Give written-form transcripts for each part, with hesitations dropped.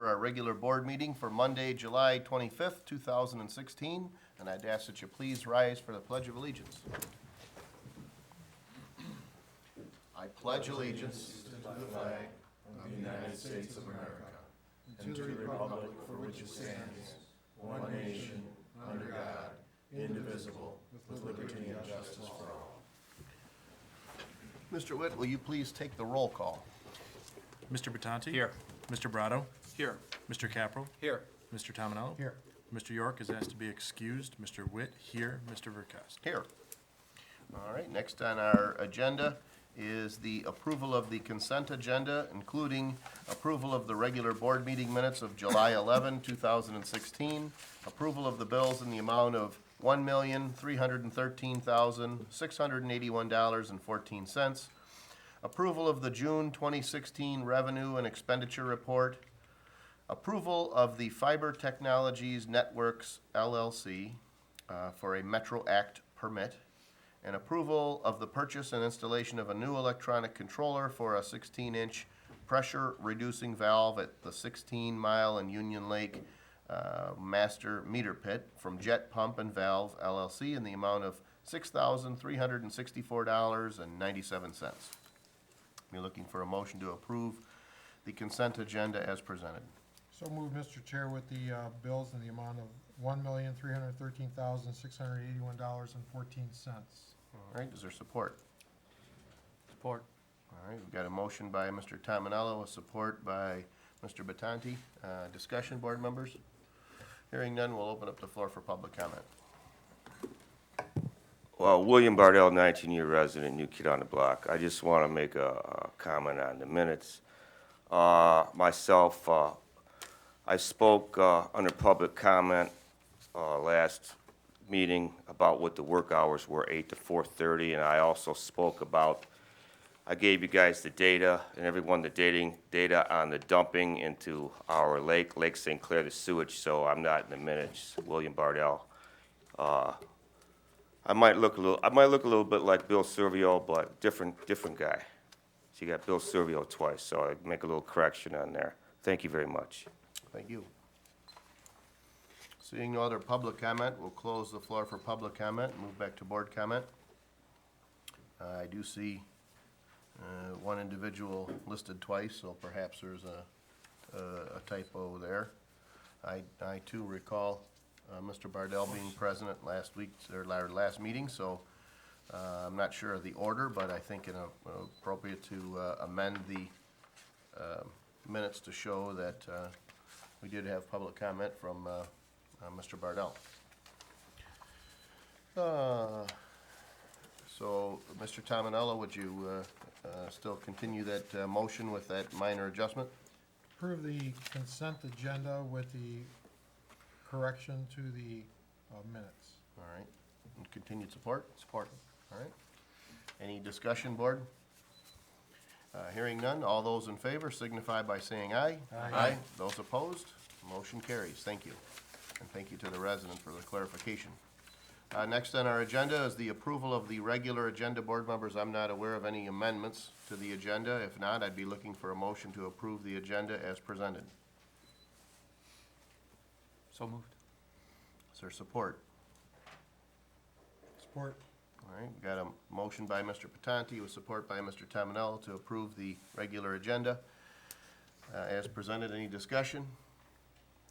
For our regular board meeting for Monday, July 25th, 2016, and I'd ask that you please rise for the Pledge of Allegiance. I pledge allegiance to the flag of the United States of America and to the republic for which it stands, one nation, under God, indivisible, with liberty and justice for all. Mr. Witt, will you please take the roll call? Mr. Batanti? Here. Mr. Brado? Here. Mr. Capro? Here. Mr. Tominello? Here. Mr. York is asked to be excused. Mr. Witt, here. Mr. Verkast. Here. All right, next on our agenda is the approval of the consent agenda, including approval of the regular board meeting minutes of July 11, 2016, approval of the bills in the amount of $1,313,681.14, approval of the June 2016 revenue and expenditure report, approval of the Fiber Technologies Networks LLC for a Metro Act permit, and approval of the purchase and installation of a new electronic controller for a 16-inch pressure-reducing valve at the 16 Mile and Union Lake master meter pit from Jet Pump and Valve LLC in the amount of $6,364.97. We're looking for a motion to approve the consent agenda as presented. So moved, Mr. Chair, with the bills in the amount of $1,313,681.14. All right, is there support? Support. All right, we've got a motion by Mr. Tominello, a support by Mr. Batanti. Discussion, board members? Hearing none, we'll open up the floor for public comment. Well, William Bardell, 19-year resident, new kid on the block. I just want to make a comment on the minutes. Myself, I spoke under public comment last meeting about what the work hours were, 8 to 4:30, and I also spoke about, I gave you guys the data and everyone the data on the dumping into our lake, Lake St. Clair, the sewage, so I'm not in the minutes. William Bardell. I might look a little bit like Bill Servio, but different guy. So you got Bill Servio twice, so I make a little correction on there. Thank you very much. Thank you. Seeing no other public comment, we'll close the floor for public comment and move back to board comment. I do see one individual listed twice, so perhaps there's a typo there. I too recall Mr. Bardell being present at last last meeting, so I'm not sure of the order, but I think it's appropriate to amend the minutes to show that we did have public comment from Mr. Bardell. So, Mr. Tominello, would you still continue that motion with that minor adjustment? Approve the consent agenda with the correction to the minutes. All right. And continued support? Support. All right. Any discussion, board? Hearing none, all those in favor signify by saying aye. Aye. Those opposed, motion carries. Thank you. And thank you to the resident for the clarification. Next on our agenda is the approval of the regular agenda. Board members, I'm not aware of any amendments to the agenda. If not, I'd be looking for a motion to approve the agenda as presented. So moved. Is there support? Support. All right, we got a motion by Mr. Patanti with support by Mr. Tominello to approve the regular agenda as presented. Any discussion?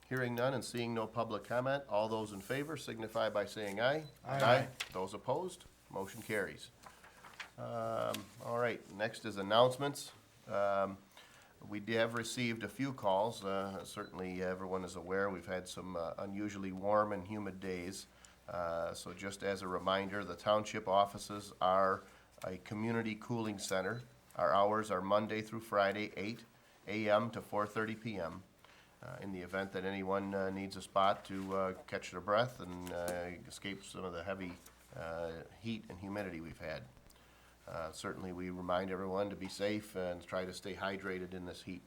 Hearing none and seeing no public comment, all those in favor signify by saying aye. Aye. Those opposed, motion carries. All right, next is announcements. We have received a few calls. Certainly everyone is aware we've had some unusually warm and humid days. So just as a reminder, the township offices are a community cooling center. Our hours are Monday through Friday, 8 a.m. to 4:30 p.m. In the event that anyone needs a spot to catch their breath and escape some of the heavy heat and humidity we've had. Certainly we remind everyone to be safe and try to stay hydrated in this heat.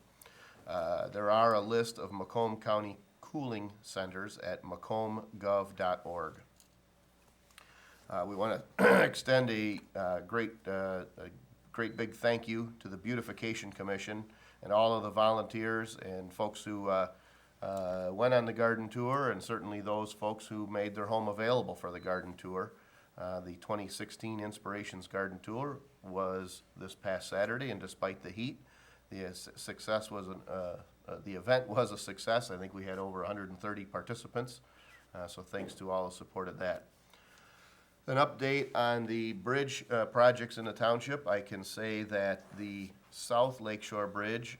There are a list of Macomb County cooling centers at great big thank you to the Beautification Commission and all of the volunteers and folks who went on the garden tour, and certainly those folks who made their home available for the garden tour. The 2016 Inspirations Garden Tour was this past Saturday, and despite the heat, the success was the event was a success. I think we had over 130 participants, so thanks to all the support of that. An update on the bridge projects in the township. I can say that the South Lakeshore Bridge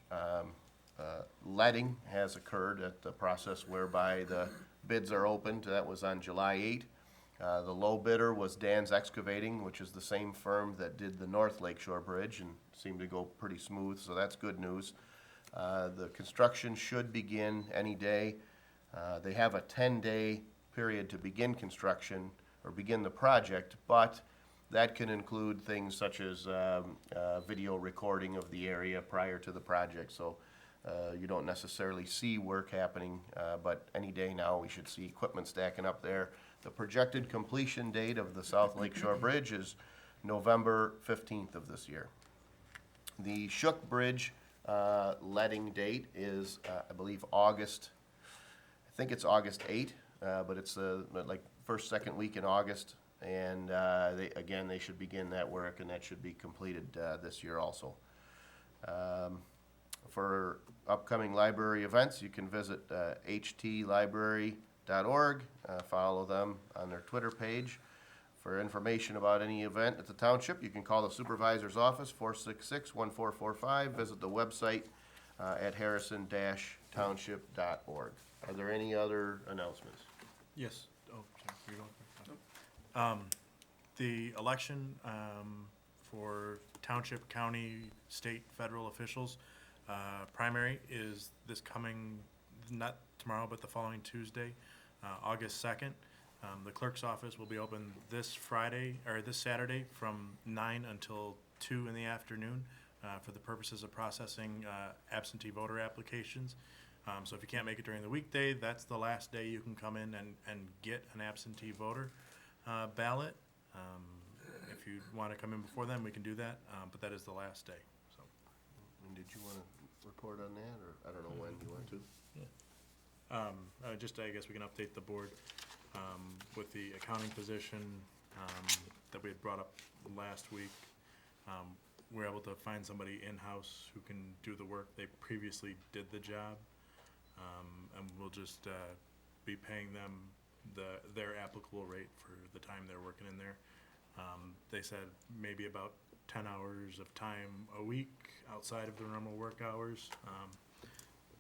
letting has occurred at the process whereby the bids are opened. That was on July 8. The low bidder was Dan's Excavating, which is the same firm that did the North Lakeshore Bridge and seemed to go pretty smooth, so that's good news. The construction should begin any day. They have a 10-day period to begin construction or begin the project, but that can include things such as video recording of the area prior to the project, so you don't necessarily see work happening, but any day now we should see equipment stacking up there. The projected completion date of the South Lakeshore Bridge is November 15th of this year. The Shook Bridge letting date is, I believe, August, I think it's August 8, but it's like first, second week in August. And they should begin that work, and that should be completed this year also. For upcoming library events, you can visit htlibrary.org, follow them on their Twitter page. For information about any event at the township, you can call the supervisor's office, 466-1445, visit the website at harrison-township.org. Are there any other announcements? Yes. Oh, sorry, you're going. The election for township, county, state, federal officials, primary is this coming, not tomorrow, but the following Tuesday, August 2nd. The clerk's office will be open this Friday, or this Saturday, from 9 until 2 in the afternoon for the purposes of processing absentee voter applications. So if you can't make it during the weekday, that's the last day you can come in and get an absentee voter ballot. If you want to come in before then, we can do that, but that is the last day, so. And did you want to report on that, or I don't know when you want to? Just, I guess we can update the board with the accounting position that we had brought up last week. We're able to find somebody in-house who can do the work. They previously did the job, and we'll just be paying them their applicable rate for the time they're working in there. They said maybe about 10 hours of time a week outside of their normal work hours.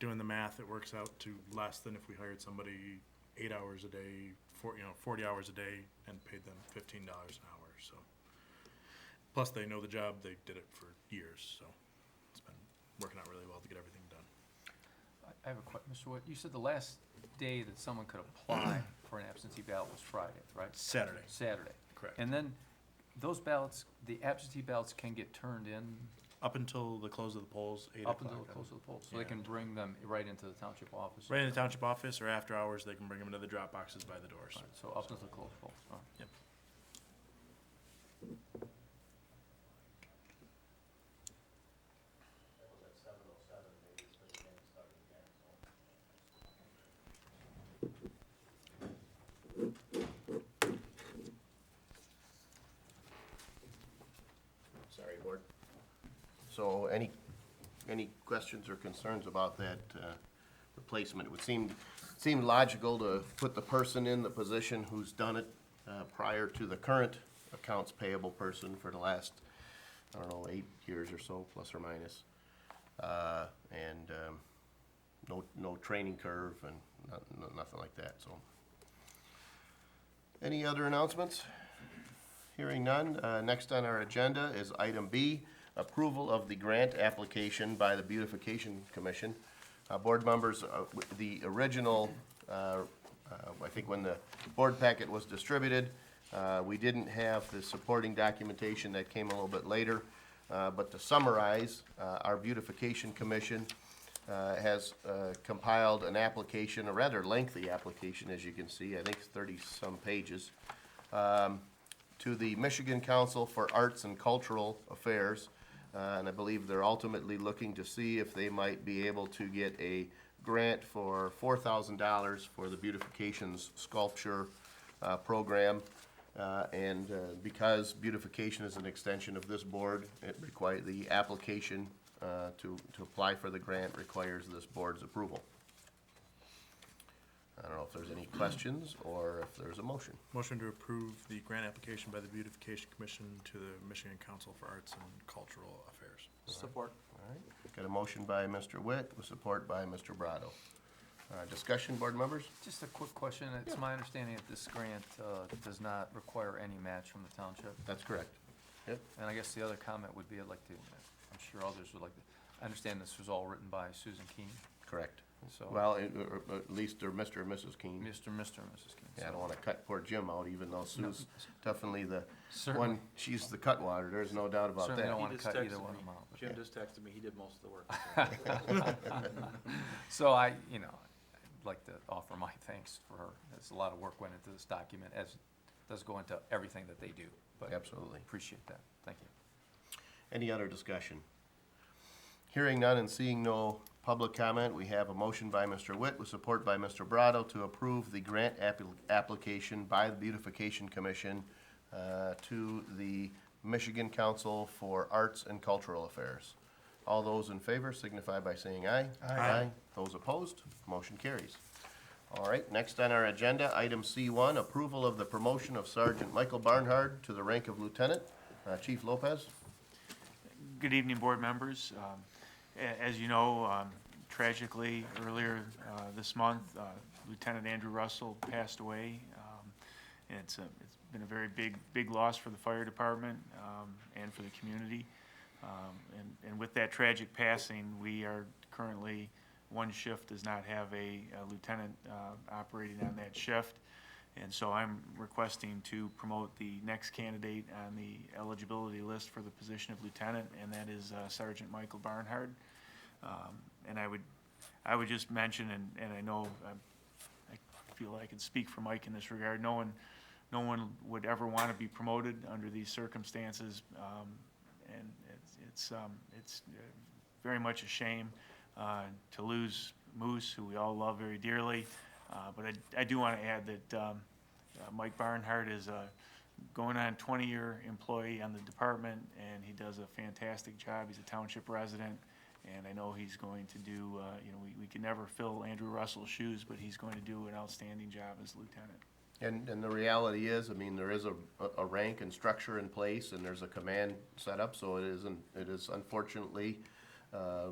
Doing the math, it works out to less than if we hired somebody 8 hours a day, 40 hours a day, and paid them $15 an hour. So, plus they know the job; they did it for years, so it's been working out really well to get everything done. I have a question, Mr. Wood. You said the last day that someone could apply for an absentee ballot was Friday, right? Saturday, Saturday. correct. And then those ballots, the absentee ballots can get turned in Up until the close of the polls, 8 up o'clock. until the close of the polls, so they Yeah. can bring them right into the township office. Right in the township office or after hours, they can bring them into the drop boxes by the doors. All right, so up until the close of the polls, all right. Yep. Sorry, Board. So any questions or concerns about that replacement? It would seem logical to put the person in the position who's done it prior to the current accounts payable person for the last, I don't know, 8 years or so, plus or minus. No training curve and nothing like that, so. Any other announcements? Hearing none, next on our agenda is item B, approval of the grant application by the Beautification Commission. Board members, the original, I think when the board packet was distributed, we didn't have the supporting documentation that came a little bit later. But to summarize, our Beautification Commission has compiled an application, a rather lengthy application, as you can see, I think it's 30-some pages, to the Michigan Council for Arts and Cultural Affairs And I believe they're ultimately looking to see if they might be able to get a grant for $4,000 for the beautifications sculpture program. Because beautification is an extension of this board, the application to apply for the grant requires this board's approval. I don't know if there's any questions or if there's a motion. Motion to approve the grant application by the Beautification Commission to the Michigan Council for Arts and Cultural Affairs. Support. All right, got a motion by Mr. Witt with support by Mr. Brado. Discussion, board members? Just a quick question. It's my understanding that this grant does not require any match from the township. That's correct. Yep. And I guess the other comment would be, I'd like to, I'm sure others would like to, I understand this was all written by Susan Keene, Correct. so. Well, or at least they're Mr. and Mrs. Keene. Mr. and Mrs. Keene. Yeah, I so- don't wanna cut poor Jim out, even though Sue's definitely the Certainly, one, she's the cutwater, there's no doubt about certainly don't that. wanna just cut either texted one me. of them out. but- Jim just texted me, he did most of the work. So I, I'd like to offer my thanks for her. There's a lot of work went into this document, as does go into everything that they do, but Absolutely. appreciate that. Thank you. Any other discussion? Hearing none and seeing no public comment, we have a motion by Mr. Witt with support by Mr. Brado to approve the grant application by the Beautification Commission to the Michigan Council for Arts and Cultural Affairs. All those in favor signify by saying aye. Aye. Those opposed, motion carries. All right, next on our agenda, item C1, approval of the promotion of Sergeant Michael Barnhard to the rank of lieutenant. Chief Lopez? Good evening, board members. As you know, tragically, earlier this month, Lieutenant Andrew Russell passed away. And it's been a very big loss for the fire department and for the community. And with that tragic passing, we are currently, one shift does not have a lieutenant operating on that shift. And so I'm requesting to promote the next candidate on the eligibility list for the position of lieutenant, and that is Sergeant Michael Barnhard. And I would just mention, and I know I feel I can speak for Mike in this regard. No one would ever want to be promoted under these circumstances, and it's very much a shame to lose Moose, who we all love very dearly. But I do want to add that Mike Barnhart is a going on 20-year employee on the department, and he does a fantastic job. He's a township resident, and I know he's going to do, we can never fill Andrew Russell's shoes, but he's going to do an outstanding job as lieutenant. And the reality is, I mean, there is a rank and structure in place, and there's a command set up, so it is unfortunately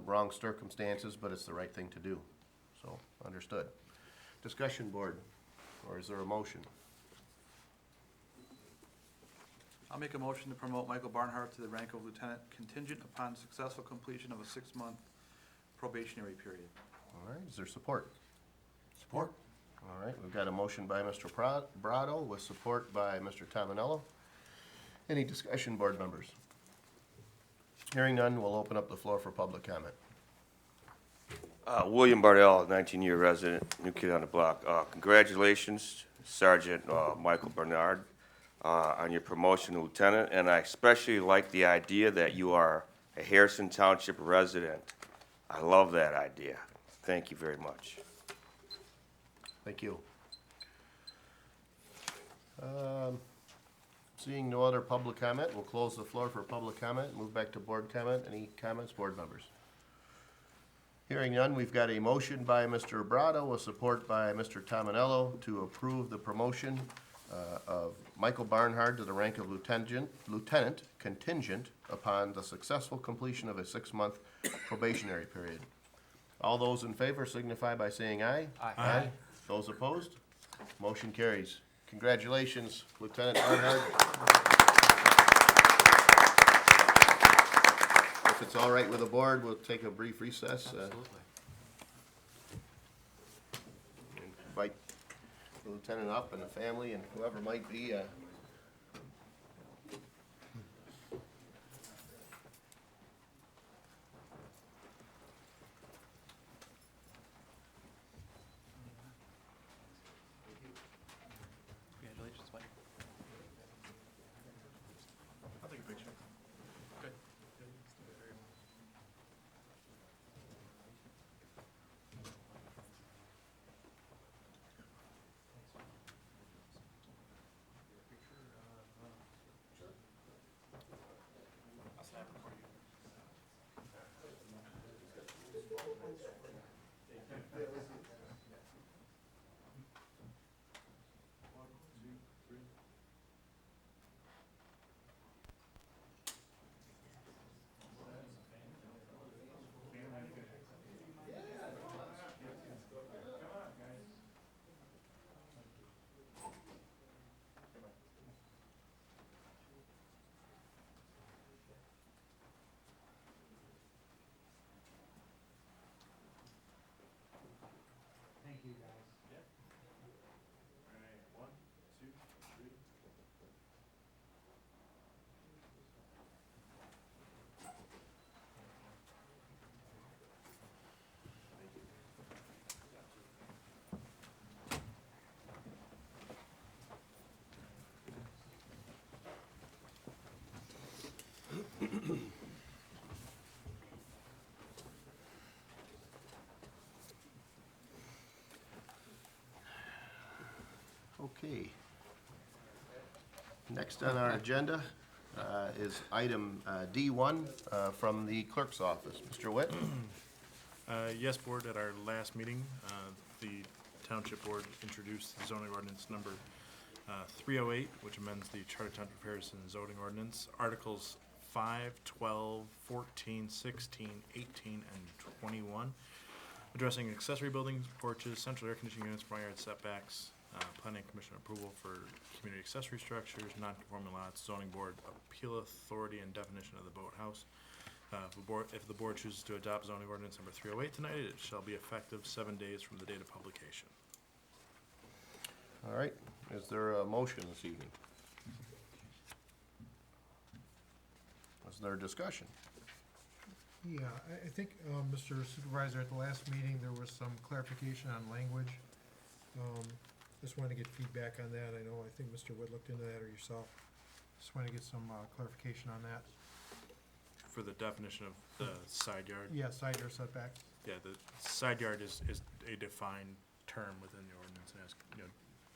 wrong circumstances, but it's the right thing to do. So, understood. Discussion board, or is there a motion? I'll make a motion to promote Michael Barnhart to the rank of lieutenant contingent upon successful completion of a 6-month probationary period. All right, is there support? Support. All right, we've got a motion by Mr. Brado with support by Mr. Tominello. Any discussion, board members? Hearing none, we'll open up the floor for public comment. William Bardell, 19-year resident, new kid on the block. Congratulations, Sergeant Michael Barnhard, on your promotion to lieutenant, and I especially like the idea that you are a Harrison Township resident. I love that idea. Thank you very much. Thank you. Seeing no other public comment, we'll close the floor for public comment, move back to board comment. Any comments, board members? Hearing none, we've got a motion by Mr. Brado with support by Mr. Tominello to approve the promotion of Michael Barnhard to the rank of lieutenant contingent upon the successful completion of a 6-month probationary period. All those in favor signify by saying aye. Aye. Those opposed? Motion carries. Congratulations, Lieutenant Barnhard. If it's all right with the board, we'll take a brief recess. Absolutely. Invite the lieutenant up and the family and whoever might be. Congratulations, Mike. I'll take a picture. Good. Okay. Next on our agenda is item D1 from the clerk's office. Mr. Witt? Yes, Board, at our last meeting, the Township Board introduced zoning ordinance number 308, which amends the Charter Township of Harrison zoning ordinance, Articles 5, 12, 14, 16, 18, and 21, addressing accessory buildings, porches, central air conditioning units, front yard setbacks, planning commission approval for community accessory structures, non-conforming lots, zoning board appeal authority and definition of the boathouse. If the board chooses to adopt zoning ordinance number 308 tonight, it shall be effective 7 days from the date of publication. All right, is there a motion this evening? Is there a discussion? Yeah, I think, Mr. Supervisor, at the last meeting, there was some clarification on language. Just wanted to get feedback on that. I know, I think Mr. Wood looked into that, or yourself. Just want to get some clarification on that. For the definition of the side yard, Yeah, side yard setbacks. yeah, the side yard is a defined term within the ordinance, and has,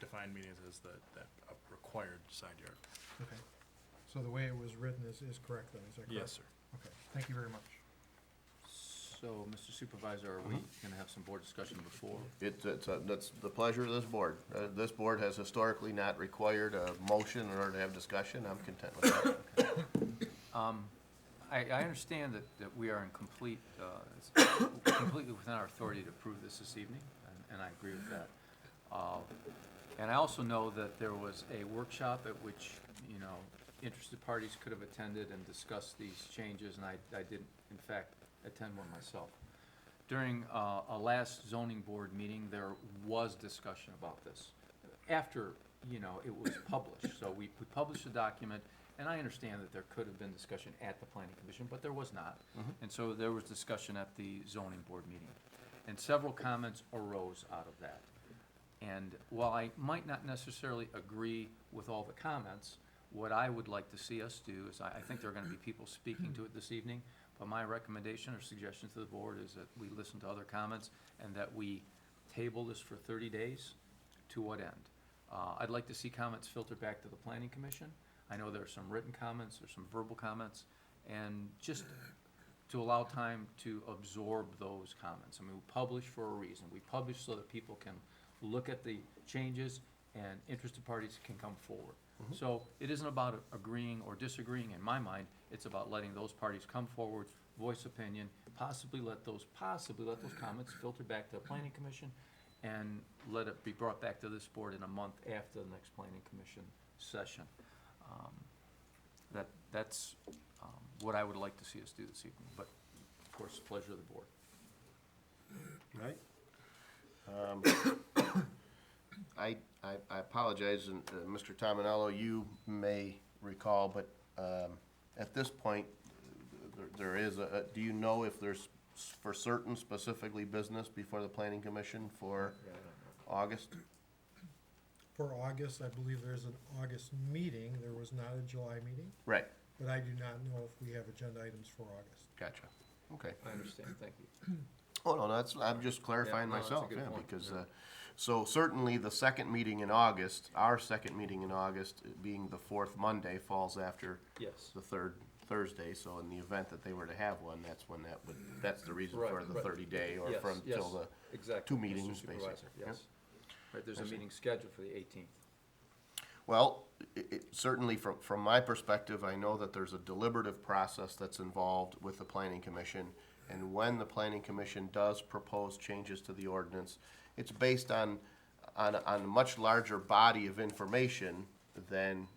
defined meanings as that required side yard. Okay. So the way it was written is correct then, is that correct? Yes, sir. Okay, thank you very much. So, Mr. Supervisor, are we gonna have some board discussion before? That's the pleasure of this board. This board has historically not required a motion in order to have discussion. I'm content with that. I understand that we are in it's completely within our authority to approve this evening, and I agree with that. And I also know that there was a workshop at which, interested parties could have attended and discussed these changes, and I did, in fact, attend one myself. During a last zoning board meeting, there was discussion about this. After, it was published, so we published a document, and I understand that there could have been discussion at the planning commission, but there was not. And so there was discussion at the zoning board meeting. And several comments arose out of that. And while I might not necessarily agree with all the comments, what I would like to see us do is, I think there are gonna be people speaking to it this evening, but my recommendation or suggestion to the board is that we listen to other comments and that we table this for 30 days. To what end? I'd like to see comments filtered back to the planning commission. I know there are some written comments, there's some verbal comments, and just to allow time to absorb those comments. I mean, we publish for a reason. We publish so that people can look at the changes and interested parties can come forward. So it isn't about agreeing or disagreeing in my mind, it's about letting those parties come forward, voice opinion, possibly let those comments filter back to the planning commission, and let it be brought back to this board in a month after the next planning commission session. That's what I would like to see us do this evening, but of course, pleasure of the board. Right. I apologize, and Mr. Tominello, you may recall, but at this point, there is do you know if there's for certain specifically business before the planning commission for August? For August, I believe there's an August meeting. There was not a July meeting, Right, but I do not know if we have agenda items for August. gotcha. Okay. I understand, thank you. Oh, no, I'm just clarifying Yeah, no, that's a myself, good yeah, point, because, yeah. so certainly the second meeting in August, our second meeting in August, being the fourth Monday, falls after Yes. the third Thursday, so in the event that they were to have one, that's when that's the reason Right, for the right. 30-day, or Yes, from yes, till the exactly, two Mr. meetings, Supervisor, basically. yes. Right, there's a I see. meeting scheduled for the 18th. Well, certainly from my perspective, I know that there's a deliberative process that's involved with the planning commission. And when the planning commission does propose changes to the ordinance, it's based on a much larger body of information than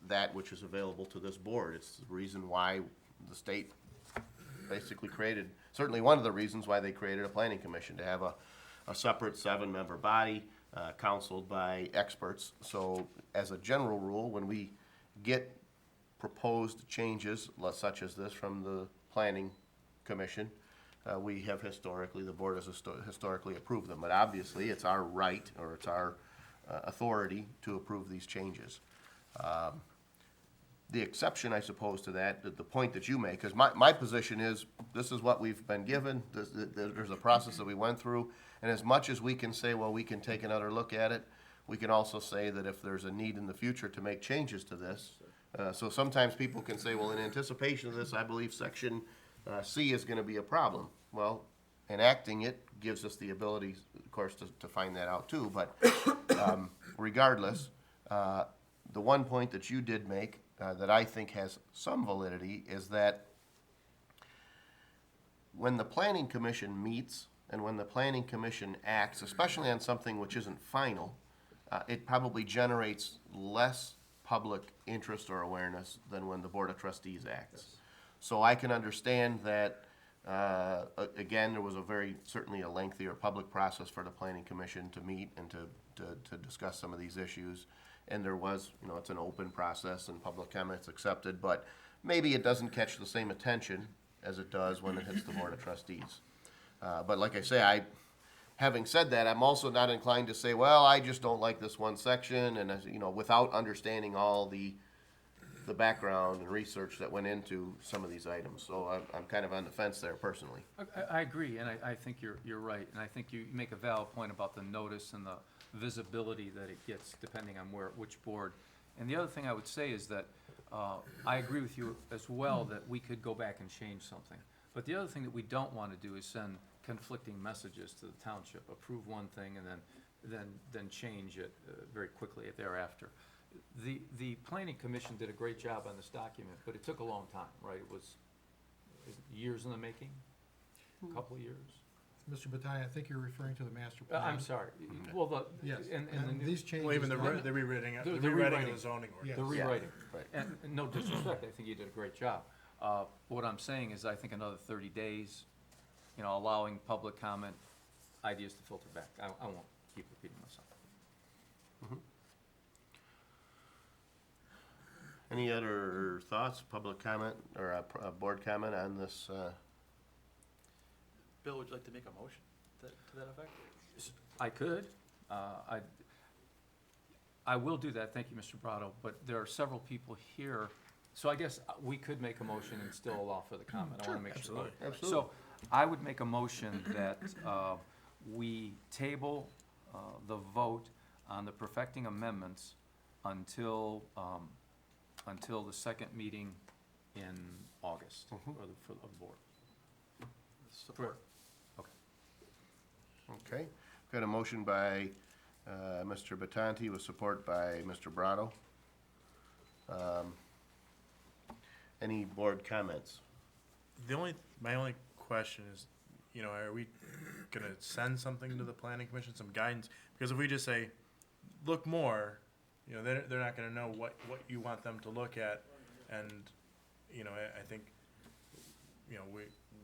that which is available to this board. It's the reason why the state basically created, certainly one of the reasons why they created a planning commission, to have a separate 7-member body, counseled by experts. So as a general rule, when we get proposed changes, such as this from the planning commission, we have historically, the board has historically approved them. But obviously, it's our right, or it's our authority to approve these changes. The exception, I suppose, to that, the point that you make, because my position is, this is what we've been given, there's a process that we went through, and as much as we can say, well, we can take another look at it, we can also say that if there's a need in the future to make changes to this, so sometimes people can say, well, in anticipation of this, I believe section C is gonna be a problem. Well, enacting it gives us the ability, of course, to find that out too, but regardless, the one point that you did make, that I think has some validity, is that when the planning commission meets and when the planning commission acts, especially on something which isn't final, it probably generates less public interest or awareness than when the Board of Trustees acts. So I can understand that, again, there was certainly a lengthier public process for the planning commission to meet and to discuss some of these issues. And there was, it's an open process and public comments accepted, but maybe it doesn't catch the same attention as it does when it hits the Board of Trustees. But like I say, having said that, I'm also not inclined to say, well, I just don't like this one section, and, without understanding all the background and research that went into some of these items. So I'm kind of on the fence there personally. I agree, and I think you're right, and I think you make a valid point about the notice and the visibility that it gets depending on which board. And the other thing I would say is that I agree with you as well that we could go back and change something. But the other thing that we don't want to do is send conflicting messages to the township, approve one thing and then change it very quickly thereafter. The planning commission did a great job on this document, but it took a long time, right? It was years in the making, a couple of years. Mr. Bataille, I think you're referring to the master plan. I'm sorry. Well, Yes, and the and new, these changes. Well, even the that- rewriting, The the rewriting rewriting. of the zoning ordinance. Yeah. the rewriting. Right. And no disrespect, I think you did a great job. What I'm saying is I think another 30 days, allowing public comment, ideas to filter back. I won't keep repeating myself. Any other thoughts, public comment, or a board comment on this? Bill, would you like to make a motion to that effect? I could. I will do that, thank you, Mr. Brado, but there are several people here, so I guess we could make a motion and still allow for the comment. I want to make sure. Absolutely. So I would make a motion that we table the vote on the perfecting amendments until the second meeting in August for the board. Support. Okay, got a motion by Mr. Batanti with support by Mr. Brado. Any board comments? My only question is, are we gonna send something to the planning commission, some guidance? Because if we just say, look more, they're not gonna know what you want them to look at. And, I think,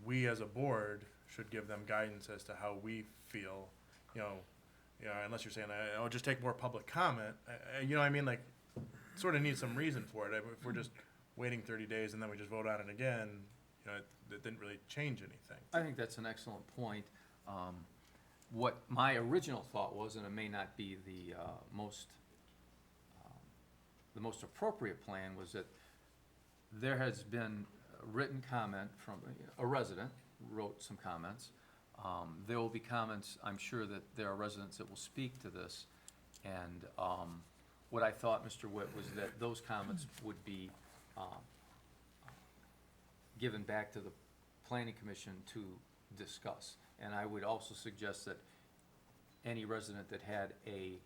we as a board should give them guidance as to how we feel, unless you're saying, oh, just take more public comment, you know what I mean? Like, sort of need some reason for it. If we're just waiting 30 days and then we just vote on it again, it didn't really change anything. I think that's an excellent point. What my original thought was, and it may not be the most appropriate plan, was that there has been a written comment from a resident, wrote some comments. There will be comments, I'm sure that there are residents that will speak to this. And what I thought, Mr. Witt, was that those comments would be given back to the planning commission to discuss. And I would also suggest that any resident that had a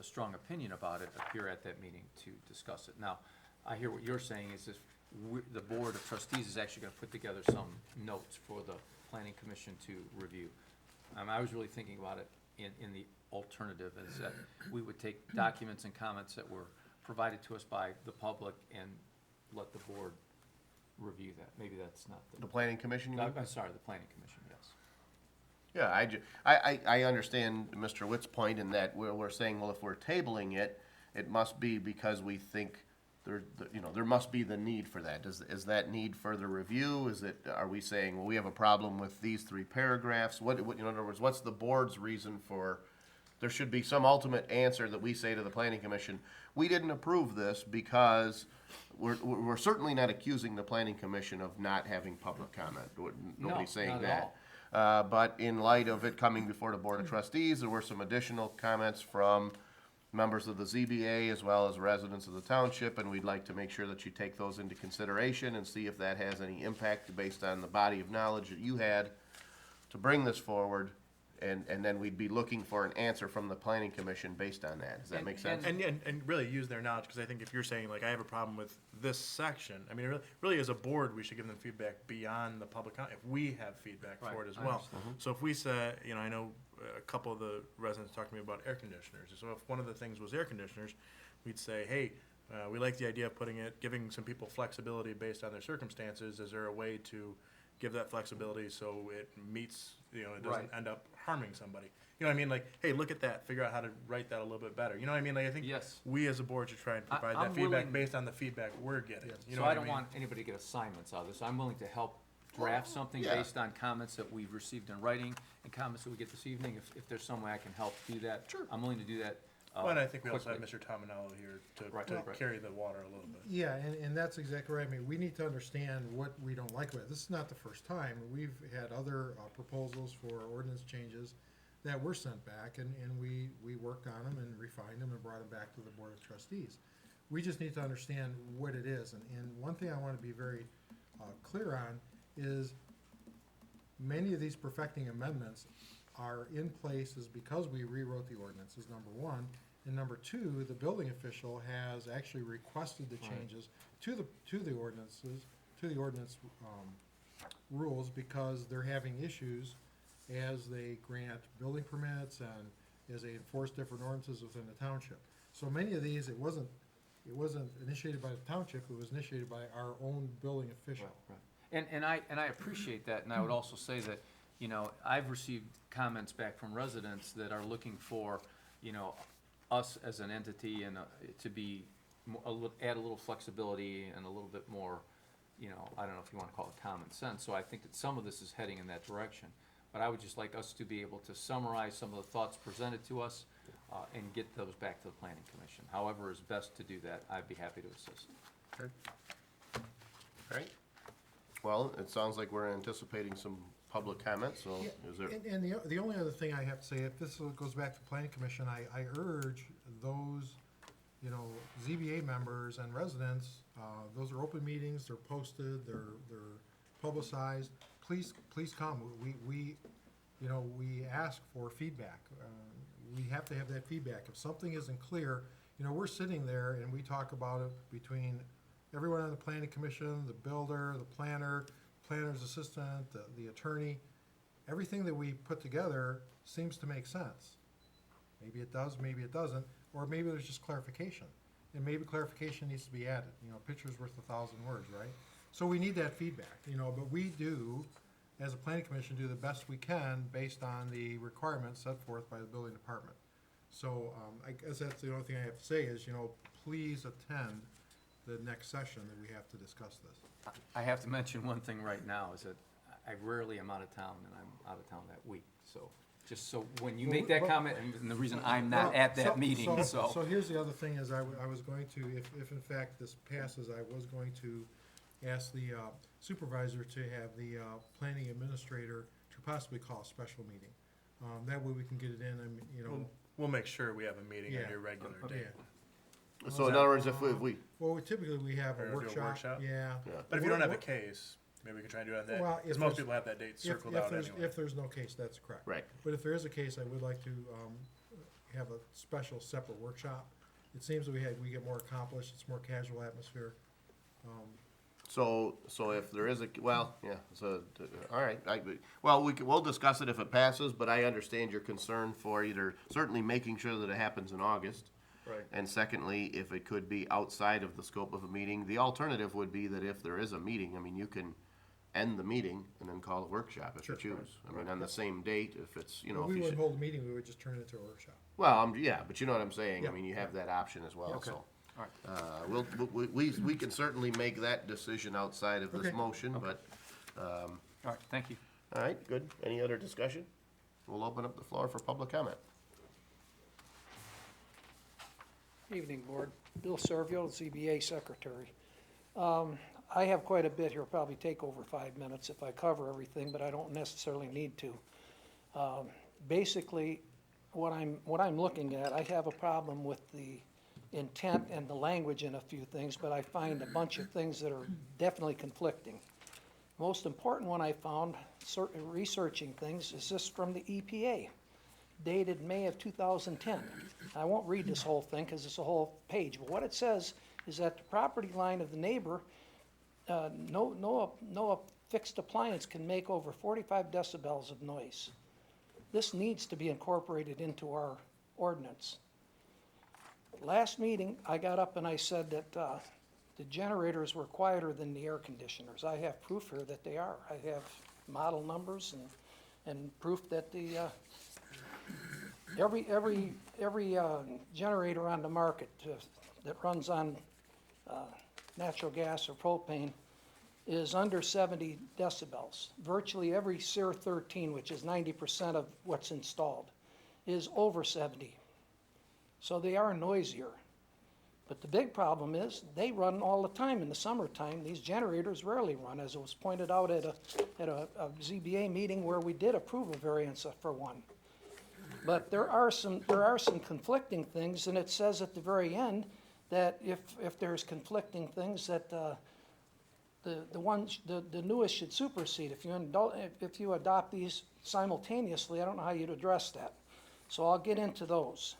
strong opinion about it appear at that meeting to discuss it. Now, I hear what you're saying is if the Board of Trustees is actually gonna put together some notes for the planning commission to review. I was really thinking about it in the alternative, is that we would take documents and comments that were provided to us by the public and let the board review that. Maybe that's not The planning commission, you mean? I'm sorry, the planning commission, yes. Yeah, I understand Mr. Witt's point in that we're saying, well, if we're tabling it, it must be because we think there must be the need for that. Is that need further review? Are we saying, well, we have a problem with these 3 paragraphs? In other words, what's the board's reason for, there should be some ultimate answer that we say to the planning commission, we didn't approve this because we're certainly not accusing the planning commission of not having public comment. Nobody's saying not at that. all. But in light of it coming before the Board of Trustees, there were some additional comments from members of the ZBA as well as residents of the township, and we'd like to make sure that you take those into consideration and see if that has any impact based on the body of knowledge that you had to bring this forward, and then we'd be looking for an answer from the planning commission based on that. Does that make sense? And really use their knowledge, because I think if you're saying, like, I have a problem with this section, I mean, really as a board, we should give them feedback beyond the public comment, if we have feedback for Right, it as I well. understand. So if we say, I know a couple of the residents talked to me about air conditioners, so if one of the things was air conditioners, we'd say, hey, we like the idea of giving some people flexibility based on their circumstances. Is there a way to give that flexibility so it meets, it doesn't Right. end up harming somebody? You know what I mean? Like, hey, look at that, figure out how to write that a little bit better. You know what I mean? Like, I think Yes. we as a board should try and provide I'm that feedback willing- based on the feedback we're getting. You know So what I don't mean? want anybody to get assignments out of this. I'm willing to help draft something yeah. based on comments that we've received in writing and comments that we get this evening. If there's some way I can help do that, Sure. I'm willing to do that. Well, and I think we also have quickly. Mr. Tominello here Right, to right. carry the water a little bit. Yeah, and that's exactly right. I mean, we need to understand what we don't like about it. This is not the first time. We've had other proposals for ordinance changes that were sent back, and we worked on them and refined them and brought them back to the Board of Trustees. We just need to understand what it is, and one thing I want to be very clear on is many of these perfecting amendments are in place is because we rewrote the ordinances, number one. And number two, the building official has actually requested the changes to the ordinances, to the ordinance rules, because they're having issues as they grant building permits and as they enforce different ordinances within the township. So many of these, it wasn't initiated by the township, it was initiated by our own building official. Right. And I appreciate that, and I would also say that, I've received comments back from residents that are looking for, us as an entity and to be, add a little flexibility and a little bit more, I don't know if you wanna call it common sense, so I think that some of this is heading in that direction. But I would just like us to be able to summarize some of the thoughts presented to us, and get those back to the planning commission. However is best to do that, I'd be happy to assist. Okay. All right. Well, it sounds like we're anticipating some public comments, so Yeah, is there? And the only other thing I have to say, if this goes back to planning commission, I urge those, ZBA members and residents, those are open meetings, they're posted, they're publicized. Please come. We ask for feedback. We have to have that feedback. If something isn't clear, we're sitting there and we talk about it between everyone on the planning commission, the builder, the planner's assistant, the attorney. Everything that we put together seems to make sense. Maybe it does, maybe it doesn't, or maybe there's just clarification. And maybe clarification needs to be added. Picture's worth 1,000 words, right? So we need that feedback, but we do, as a planning commission, do the best we can based on the requirements set forth by the building department. So, I guess that's the only thing I have to say is, please attend the next session that we have to discuss this. I have to mention one thing right now, is that I rarely am out of town, and I'm out of town that week, so, just so when you make that Well, comment, and the reason I'm not at that meeting, so. So here's the other thing is I was going to, if in fact this passes, I was going to ask the supervisor to have the planning administrator to possibly call a special meeting. That way we can get it in and, We'll make sure we have a meeting on Yeah. your regular yeah. day. So in other words, if we, Well, typically we have Or a do a workshop, workshop? yeah. Yeah. But if you don't have a case, maybe we can try and do it on that, Well, because if most there's- people have that date If, circled if out there's, anyway. if there's no case, that's correct. Right. But if there is a case, I would like to, have a special separate workshop. It seems that we get more accomplished, it's more casual atmosphere. So if there is a, well, yeah, so, all right, well, we'll discuss it if it passes, but I understand your concern for either certainly making sure that it happens in August. Right. And secondly, if it could be outside of the scope of a meeting, the alternative would be that if there is a meeting, I mean, you can end the meeting and then call a workshop if you Sure. choose. I mean, on the same date, if it's, you know, If if we you wouldn't should. hold a meeting, we would just turn it into a workshop. Well, yeah, but you know what I'm saying, I Yeah. mean, you have that option as well, Okay. so. All right. We can certainly make that decision outside of this Okay. motion, but, All right, thank you. all right, good. Any other discussion? We'll open up the floor for public comment. Evening, Board. Bill Servio, ZBA Secretary. I have quite a bit here, probably take over 5 minutes if I cover everything, but I don't necessarily need to. Basically, what I'm looking at, I have a problem with the intent and the language in a few things, but I find a bunch of things that are definitely conflicting. Most important one I found, researching things, is this from the EPA, dated May of 2010. I won't read this whole thing because it's a whole page, but what it says is that the property line of the neighbor, no fixed appliance can make over 45 decibels of noise. This needs to be incorporated into our ordinance. Last meeting, I got up and I said that the generators were quieter than the air conditioners. I have proof here that they are. I have model numbers and proof that the every generator on the market that runs on natural gas or propane is under 70 decibels. Virtually every SEER 13, which is 90% of what's installed, is over 70. So they are noisier. But the big problem is they run all the time in the summertime. These generators rarely run, as it was pointed out at a ZBA meeting where we did approve a variance for one. But there are some conflicting things, and it says at the very end that if there's conflicting things that the newest should supersede. If you adopt these simultaneously, I don't know how you'd address that. So I'll get into those.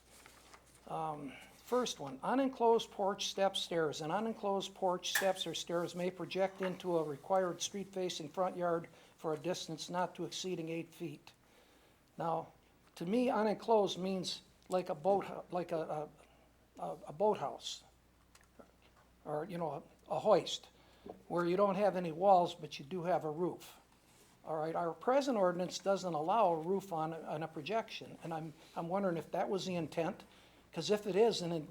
First one, unenclosed porch steps, stairs. An unenclosed porch steps or stairs may project into a required street-facing front yard for a distance not to exceeding 8 feet. Now, to me, unenclosed means like a boathouse, or a hoist, where you don't have any walls, but you do have a roof. All right, our present ordinance doesn't allow a roof on a projection, and I'm wondering if that was the intent. Because if it is, and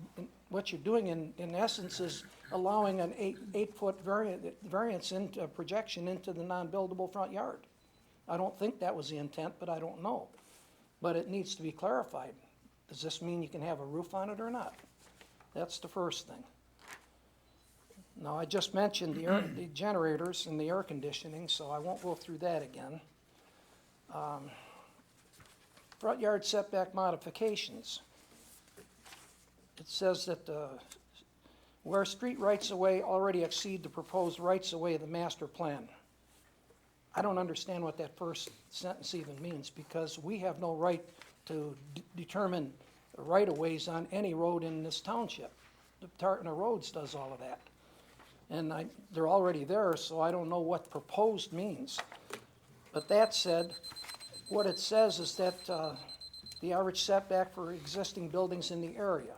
what you're doing in essence is allowing an 8-foot variance into projection into the non-buildable front yard. I don't think that was the intent, but I don't know. But it needs to be clarified. Does this mean you can have a roof on it or not? That's the first thing. Now, I just mentioned the generators and the air conditioning, so I won't go through that again. Front yard setback modifications. It says that where street rights-of-way already exceed the proposed rights-of-way of the master plan. I don't understand what that first sentence even means, because we have no right to determine right-of-ways on any road in this township. The Tartana Roads does all of that. And they're already there, so I don't know what proposed means. But that said, what it says is that the average setback for existing buildings in the area.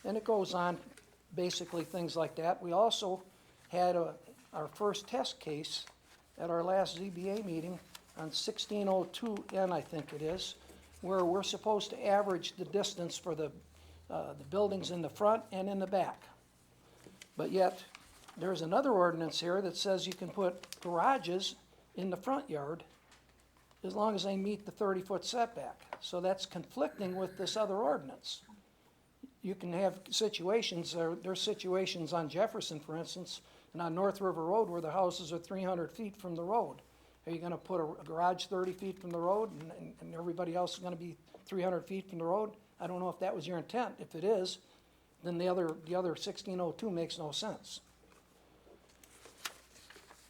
And it goes on, basically things like that. We also had our first test case at our last ZBA meeting on 1602N, I think it is, where we're supposed to average the distance for the buildings in the front and in the back. But yet, there's another ordinance here that says you can put garages in the front yard as long as they meet the 30-foot setback. So that's conflicting with this other ordinance. You can have situations, there's situations on Jefferson, for instance, and on North River Road where the houses are 300 feet from the road. Are you gonna put a garage 30 feet from the road and everybody else is gonna be 300 feet from the road? I don't know if that was your intent. If it is, then the other 1602 makes no sense.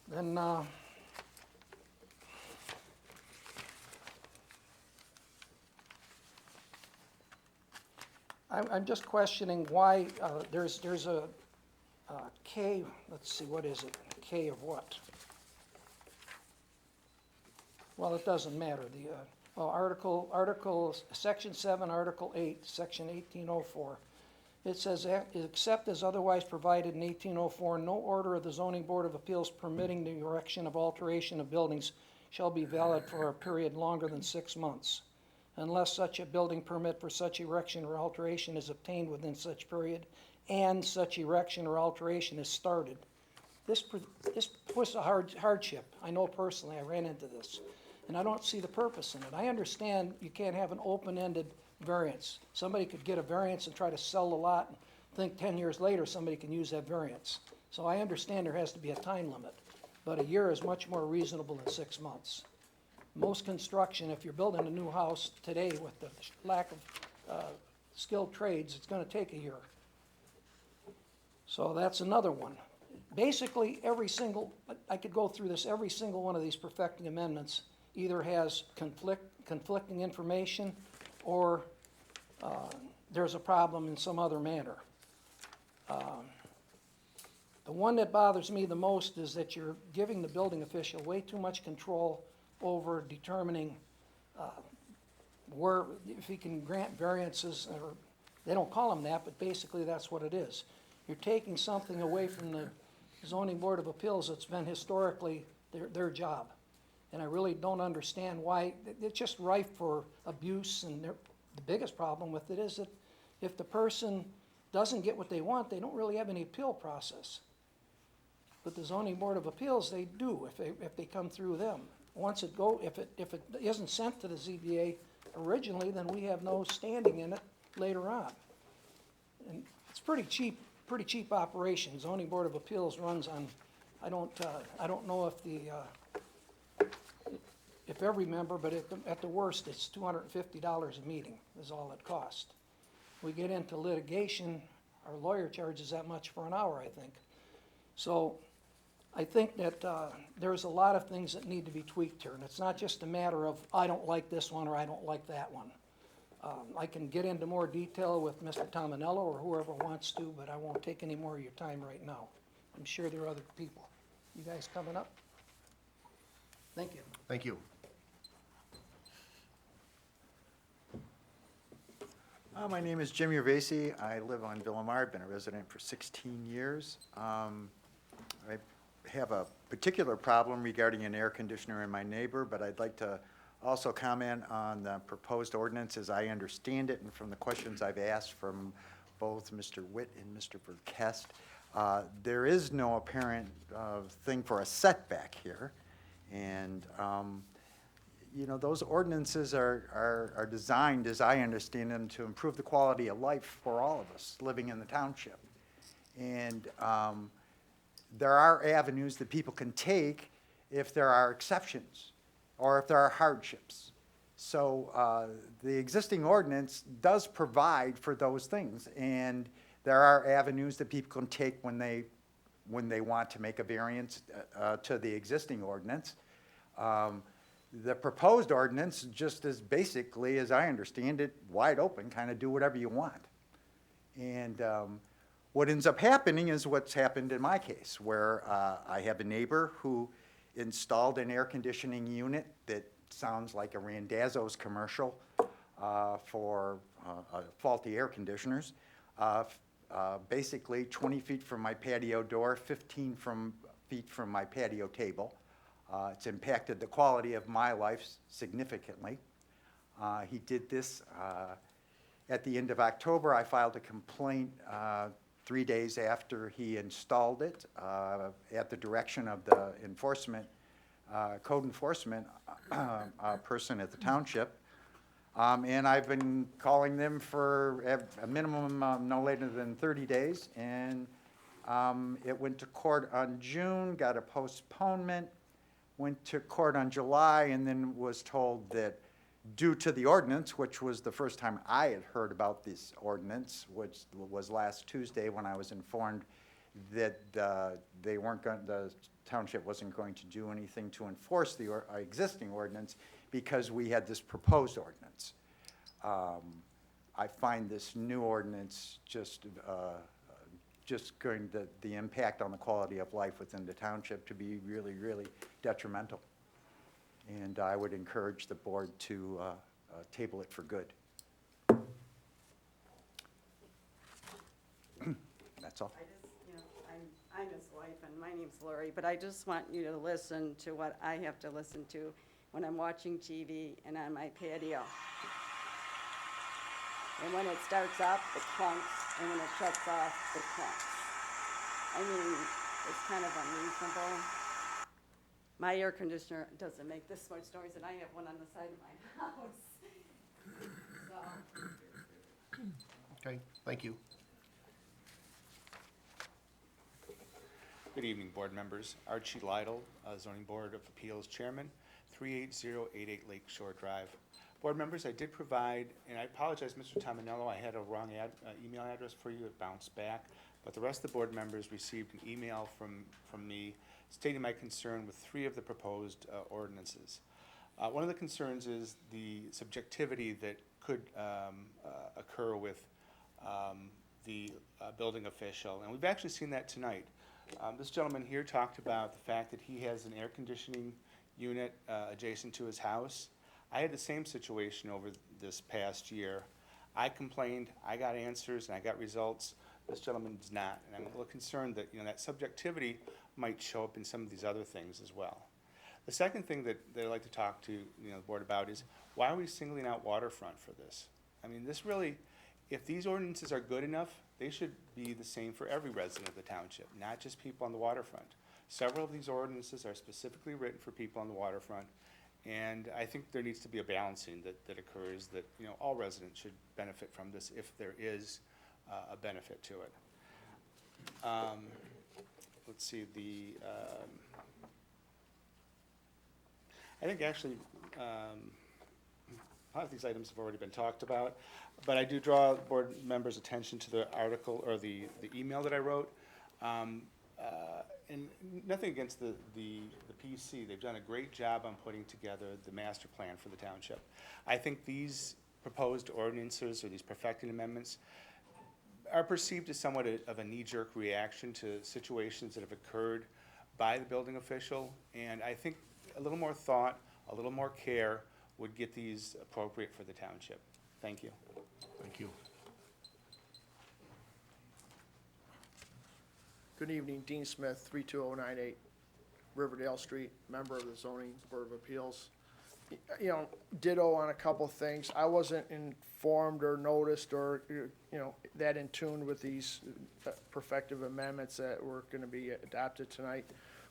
Then I'm just questioning why, there's a K, let's see, what is it? K of what? Well, it doesn't matter, Section 7, Article 8, Section 1804. It says, except as otherwise provided in 1804, no order of the zoning board of appeals permitting the erection of alteration of buildings shall be valid for a period longer than 6 months, unless such a building permit for such erection or alteration is obtained within such period, and such erection or alteration is started. This puts a hardship. I know personally, I ran into this, and I don't see the purpose in it. I understand you can't have an open-ended variance. Somebody could get a variance and try to sell the lot, and think 10 years later, somebody can use that variance. So I understand there has to be a time limit, but a year is much more reasonable than 6 months. Most construction, if you're building a new house today with the lack of skilled trades, it's gonna take a year. So that's another one. Basically, I could go through this, every single one of these perfecting amendments either has conflicting information or there's a problem in some other manner. The one that bothers me the most is that you're giving the building official way too much control over determining where, if he can grant variances, or they don't call them that, but basically that's what it is. You're taking something away from the zoning board of appeals that's been historically their job. And I really don't understand why. It's just rife for abuse, and the biggest problem with it is that if the person doesn't get what they want, they don't really have any appeal process. But the zoning board of appeals, they do if they come through them. Once it if it isn't sent to the ZBA originally, then we have no standing in it later on. And it's pretty cheap operation. Zoning board of appeals runs on, I don't know if every member, but at the worst, it's $250 a meeting is all it costs. We get into litigation, our lawyer charges that much for an hour, I think. So I think that there's a lot of things that need to be tweaked here, and it's not just a matter of, I don't like this one or I don't like that one. I can get into more detail with Mr. Tominello or whoever wants to, but I won't take any more of your time right now. I'm sure there are other people. You guys coming up? Thank you. Thank you. My name is Jim Urvasi. I live on Villamar. I've been a resident for 16 years. I have a particular problem regarding an air conditioner in my neighbor, but I'd like to also comment on the proposed ordinance as I understand it, and from the questions I've asked from both Mr. Witt and Mr. Verkest. There is no apparent thing for a setback here, and you know, those ordinances are designed, as I understand them, to improve the quality of life for all of us living in the township. And there are avenues that people can take if there are exceptions or if there are hardships. So the existing ordinance does provide for those things, and there are avenues that people can take when they want to make a variance to the existing ordinance. The proposed ordinance just is basically, as I understand it, wide open, kind of do whatever you want. And what ends up happening is what's happened in my case, where I have a neighbor who installed an air conditioning unit that sounds like a Randazzo's commercial for faulty air conditioners. Basically 20 feet from my patio door, 15 feet from my patio table. It's impacted the quality of my life significantly. He did this at the end of October. I filed a complaint 3 days after he installed it at the direction of the code enforcement person at the township. And I've been calling them for a minimum no later than 30 days. And it went to court on June, got a postponement, went to court on July, and then was told that due to the ordinance, which was the first time I had heard about this ordinance, which was last Tuesday when I was informed that the township wasn't going to do anything to enforce the existing ordinance because we had this proposed ordinance. I find this new ordinance just going to, the impact on the quality of life within the township to be really, really detrimental. And I would encourage the board to table it for good. That's all. I just, I'm his wife, and my name's Lori, but I just want you to listen to what I have to listen to when I'm watching TV and on my patio. And when it starts up, it clunks, and when it shuts off, it clunks. I mean, it's kind of unreasonable. My air conditioner doesn't make this much noise, and I have one on the side of my house. So, Okay, thank you. Good evening, board members. Archie Lytle, Zoning Board of Appeals Chairman, 38088 Lake Shore Drive. Board members, I did provide, and I apologize, Mr. Tominello, I had a wrong email address for you, it bounced back, but the rest of the board members received an email from me stating my concern with 3 of the proposed ordinances. One of the concerns is the subjectivity that could occur with the building official, and we've actually seen that tonight. This gentleman here talked about the fact that he has an air conditioning unit adjacent to his house. I had the same situation over this past year. I complained, I got answers, and I got results. This gentleman does not, and I'm a little concerned that, that subjectivity might show up in some of these other things as well. The second thing that I'd like to talk to, the board about is, why are we singling out waterfront for this? I mean, this really, if these ordinances are good enough, they should be the same for every resident of the township, not just people on the waterfront. Several of these ordinances are specifically written for people on the waterfront, and I think there needs to be a balancing that occurs, that, all residents should benefit from this if there is a benefit to it. Let's see, I think actually, a lot of these items have already been talked about, but I do draw board members' attention to the article, or the email that I wrote. And nothing against the PC, they've done a great job on putting together the master plan for the township. I think these proposed ordinances, or these perfecting amendments, are perceived as somewhat of a knee-jerk reaction to situations that have occurred by the building official, and I think a little more thought, a little more care would get these appropriate for the township. Thank you. Thank you. Good evening, Dean Smith, 32098 Riverdale Street, member of the Zoning Board of Appeals. Ditto on a couple things. I wasn't informed or noticed or, that in tune with these perfective amendments that were gonna be adopted tonight.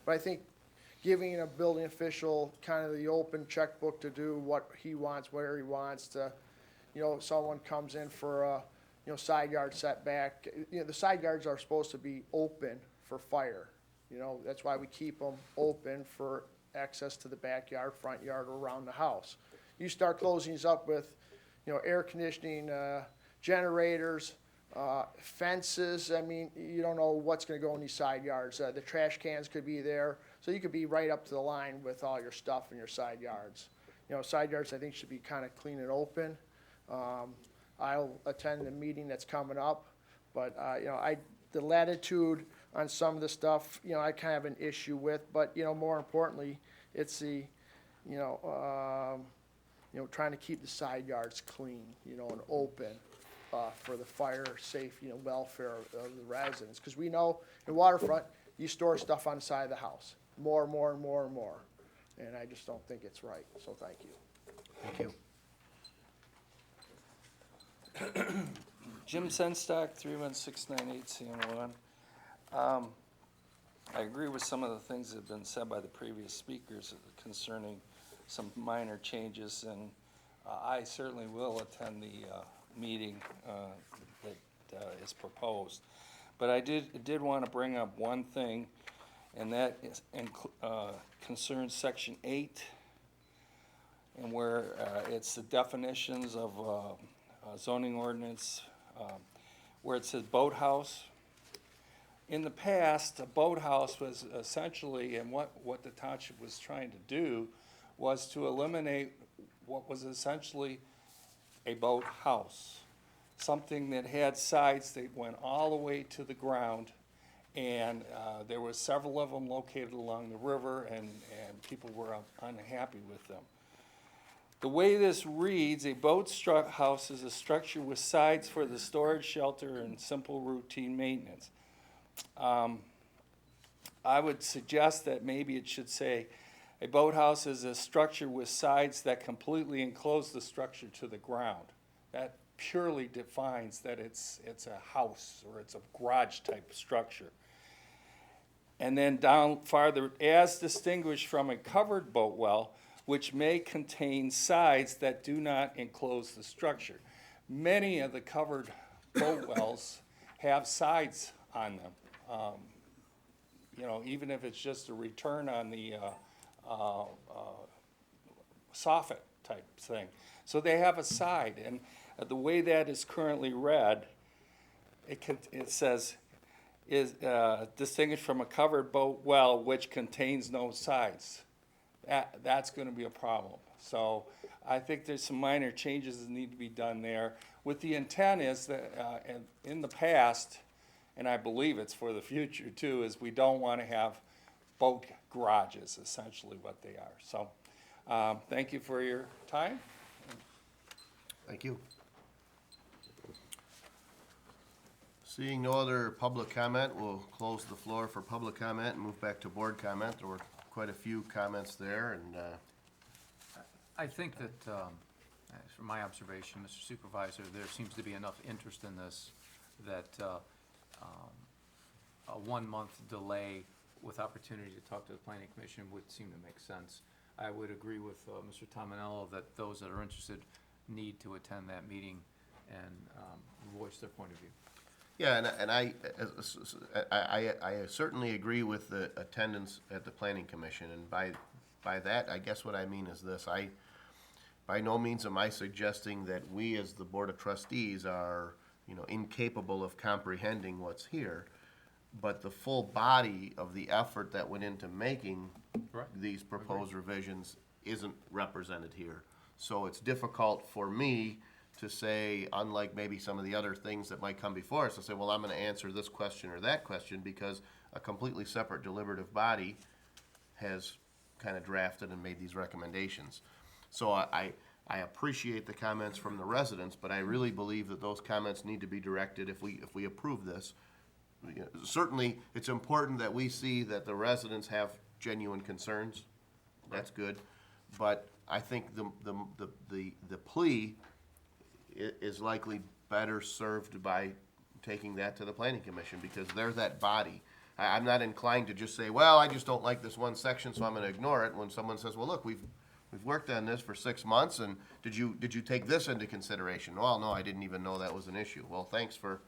But I think giving a building official kind of the open checkbook to do what he wants, where he wants to, someone comes in for a, side yard setback. The side yards are supposed to be open for fire. That's why we keep them open for access to the backyard, front yard, or around the house. You start closing these up with, air conditioning, generators, fences. I mean, you don't know what's gonna go in these side yards. The trash cans could be there, so you could be right up to the line with all your stuff in your side yards. Side yards, I think, should be kind of clean and open. I'll attend the meeting that's coming up, but, the latitude on some of the stuff, I kind of have an issue with, but, more importantly, it's the, trying to keep the side yards clean, and open, for the fire safety and welfare of the residents. Because we know in waterfront, you store stuff on the side of the house, more and more and more and more. And I just don't think it's right, so thank you. Thank you. Jim Senstock, 3169 CN1. I agree with some of the things that have been said by the previous speakers concerning some minor changes, and I certainly will attend the meeting that is proposed. But I did want to bring up one thing, and that is concerns Section 8, and where it's the definitions of zoning ordinance, where it says boathouse. In the past, a boathouse was essentially, and what the township was trying to do was to eliminate what was essentially a boathouse. something that had sides that went all the way to the ground. And there were several of them located along the river, and people were unhappy with them. The way this reads, a boat house is a structure with sides for the storage, shelter, and simple routine maintenance. I would suggest that maybe it should say, a boathouse is a structure with sides that completely enclose the structure to the ground. That purely defines that it's a house or it's a garage type structure. And then down farther, as distinguished from a covered boat well, which may contain sides that do not enclose the structure. Many of the covered boat wells have sides on them. You know, even if it's just a return on the soffit type thing. So they have a side, and the way that is currently read, it says, is distinguished from a covered boat well which contains no sides. That's gonna be a problem. So I think there's some minor changes that need to be done there. With the intent is that, in the past, and I believe it's for the future too, is we don't wanna have boat garages, essentially what they are. So, thank you for your time. Thank you. Seeing no other public comment, we'll close the floor for public comment and move back to board comment. There were quite a few comments there, and I think that, from my observation, Mr. Supervisor, there seems to be enough interest in this that a 1-month delay with opportunity to talk to the planning commission would seem to make sense. I would agree with Mr. Tominello that those that are interested need to attend that meeting and voice their point of view. yeah, and I certainly agree with the attendance at the planning commission, and by that, I guess what I mean is this: by no means am I suggesting that we as the Board of Trustees are, incapable of comprehending what's here, but the full body of the effort that went into making Right. these proposed revisions isn't represented here. So it's difficult for me to say, unlike maybe some of the other things that might come before us, to say, well, I'm gonna answer this question or that question, because a completely separate deliberative body has kind of drafted and made these recommendations. So I appreciate the comments from the residents, but I really believe that those comments need to be directed if we approve this. Certainly, it's important that we see that the residents have genuine concerns. That's good. But I think the plea is likely better served by taking that to the planning commission, because they're that body. I'm not inclined to just say, well, I just don't like this one section, so I'm gonna ignore it, when someone says, well, look, we've worked on this for 6 months, and did you take this into consideration? Well, no, I didn't even know that was an issue. Well, thanks for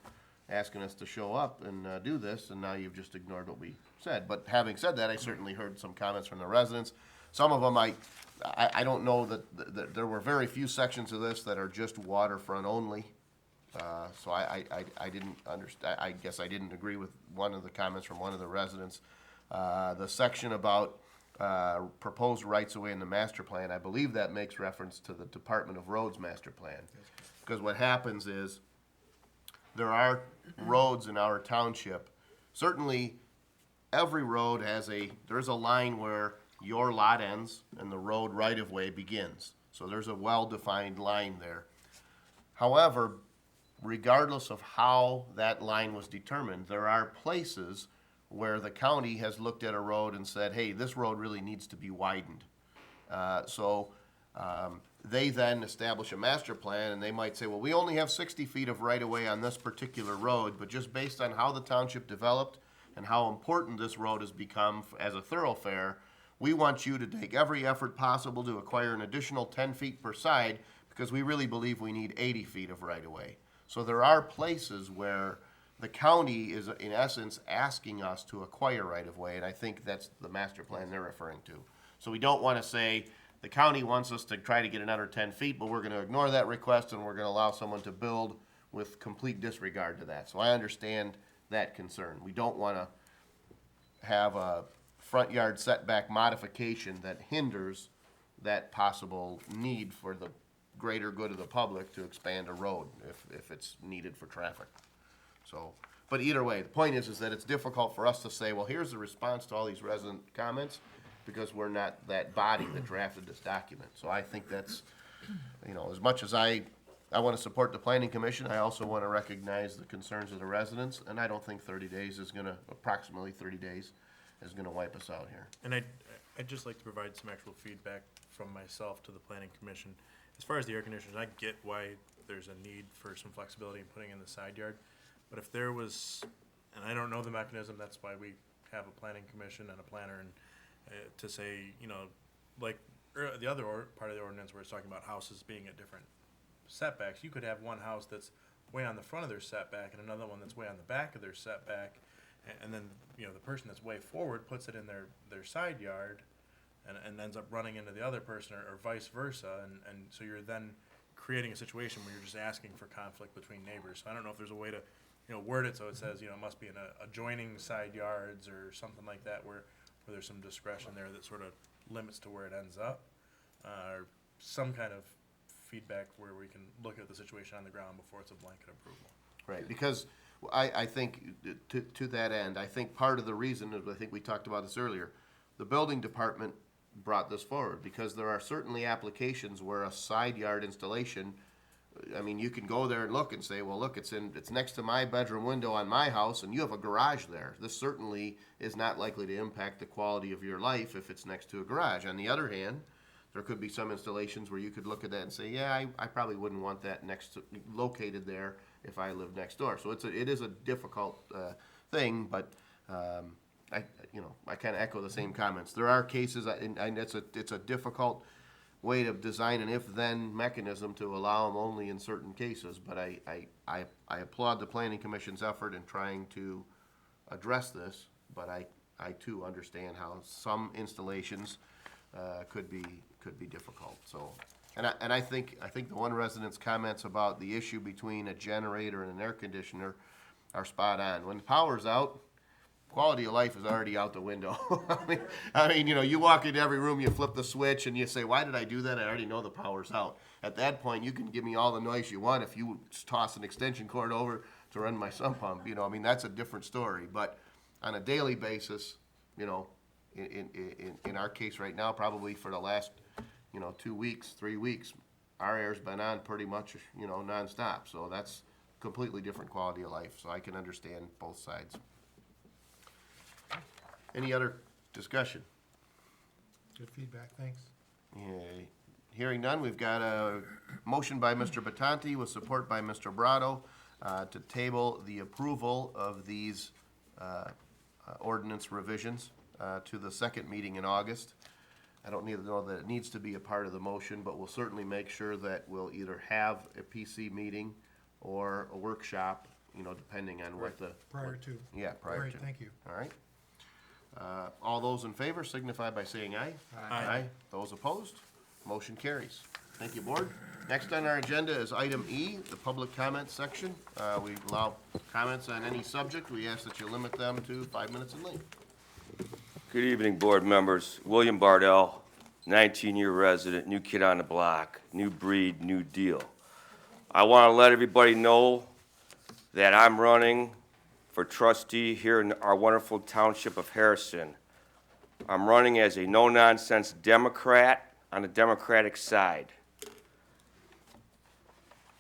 asking us to show up and do this, and now you've just ignored what we said. But having said that, I certainly heard some comments from the residents. Some of them, I don't know that there were very few sections of this that are just waterfront only. So I didn't understand, I guess I didn't agree with one of the comments from one of the residents. The section about proposed rights-of-way in the master plan, I believe that makes reference to the Department of Roads master plan. Because what happens is, there are roads in our township. Certainly, every road there's a line where your lot ends and the road right-of-way begins. So there's a well-defined line there. However, regardless of how that line was determined, there are places where the county has looked at a road and said, hey, this road really needs to be widened. They then establish a master plan, and they might say, well, we only have 60 feet of right-of-way on this particular road, but just based on how the township developed and how important this road has become as a thoroughfare, we want you to take every effort possible to acquire an additional 10 feet per side, because we really believe we need 80 feet of right-of-way. So there are places where the county is, in essence, asking us to acquire right-of-way, and I think that's the master plan they're referring to. So we don't want to say, the county wants us to try to get another 10 feet, but we're going to ignore that request, and we're going to allow someone to build with complete disregard to that. So I understand that concern. We don't want to have a front yard setback modification that hinders that possible need for the greater good of the public to expand a road if it's needed for traffic. So, but either way, the point is that it's difficult for us to say, well, here's the response to all these resident comments, because we're not that body that drafted this document. So I think that's, you know, as much as I want to support the planning commission, I also want to recognize the concerns of the residents, and I don't think 30 days is gonna, approximately 30 days is gonna wipe us out here. And I'd just like to provide some actual feedback from myself to the planning commission. As far as the air conditioners, I get why there's a need for some flexibility in putting in the side yard. But if there was, and I don't know the mechanism, that's why we have a planning commission and a planner, and to say, you know, like the other part of the ordinance where it's talking about houses being at different setbacks, you could have one house that's way on the front of their setback and another one that's way on the back of their setback, and then, you know, the person that's way forward puts it in their side yard and ends up running into the other person, or vice versa, and so you're then creating a situation where you're just asking for conflict between neighbors. So I don't know if there's a way to, you know, word it so it says, you know, it must be in adjoining side yards or something like that, where there's some discretion there that sort of limits to where it ends up, or some kind of feedback where we can look at the situation on the ground before it's a blanket approval. Right, because I think, to that end, I think part of the reason, I think we talked about this earlier, the building department brought this forward, because there are certainly applications where a side yard installation, I mean, you can go there and look and say, well, look, it's next to my bedroom window on my house, and you have a garage there. This certainly is not likely to impact the quality of your life if it's next to a garage. On the other hand, there could be some installations where you could look at that and say, yeah, I probably wouldn't want that located there if I lived next door. So it is a difficult thing, but I kind of echo the same comments. There are cases, and it's a difficult way to design an if-then mechanism to allow them only in certain cases, but I applaud the planning commission's effort in trying to address this, but I too understand how some installations could be difficult. So, and I think the one resident's comments about the issue between a generator and an air conditioner are spot on. When the power's out, quality of life is already out the window. I mean, you know, you walk into every room, you flip the switch, and you say, why did I do that? I already know the power's out. At that point, you can give me all the noise you want if you toss an extension cord over to run my sump pump. You know, I mean, that's a different story. But on a daily basis, you know, in our case right now, probably for the last, 2 weeks, 3 weeks, our air's been on pretty much, nonstop. So that's completely different quality of life. So I can understand both sides. Any other discussion? Good feedback, thanks. Hearing none, we've got a motion by Mr. Batanti with support by Mr. Brado to table the approval of these ordinance revisions to the second meeting in August. I don't need to know that it needs to be a part of the motion, but we'll certainly make sure that we'll either have a PC meeting or a workshop, depending on what the... Prior to. Yeah, prior to. Great, thank you. All right. All those in favor signify by saying aye. Aye. Those opposed, motion carries. Thank you, board. Next on our agenda is item E, the public comment section. We allow comments on any subject. We ask that you limit them to 5 minutes in length. Good evening, board members. William Bardell, 19-year resident, new kid on the block, new breed, new deal. I want to let everybody know that I'm running for trustee here in our wonderful township of Harrison. I'm running as a no-nonsense Democrat on the Democratic side.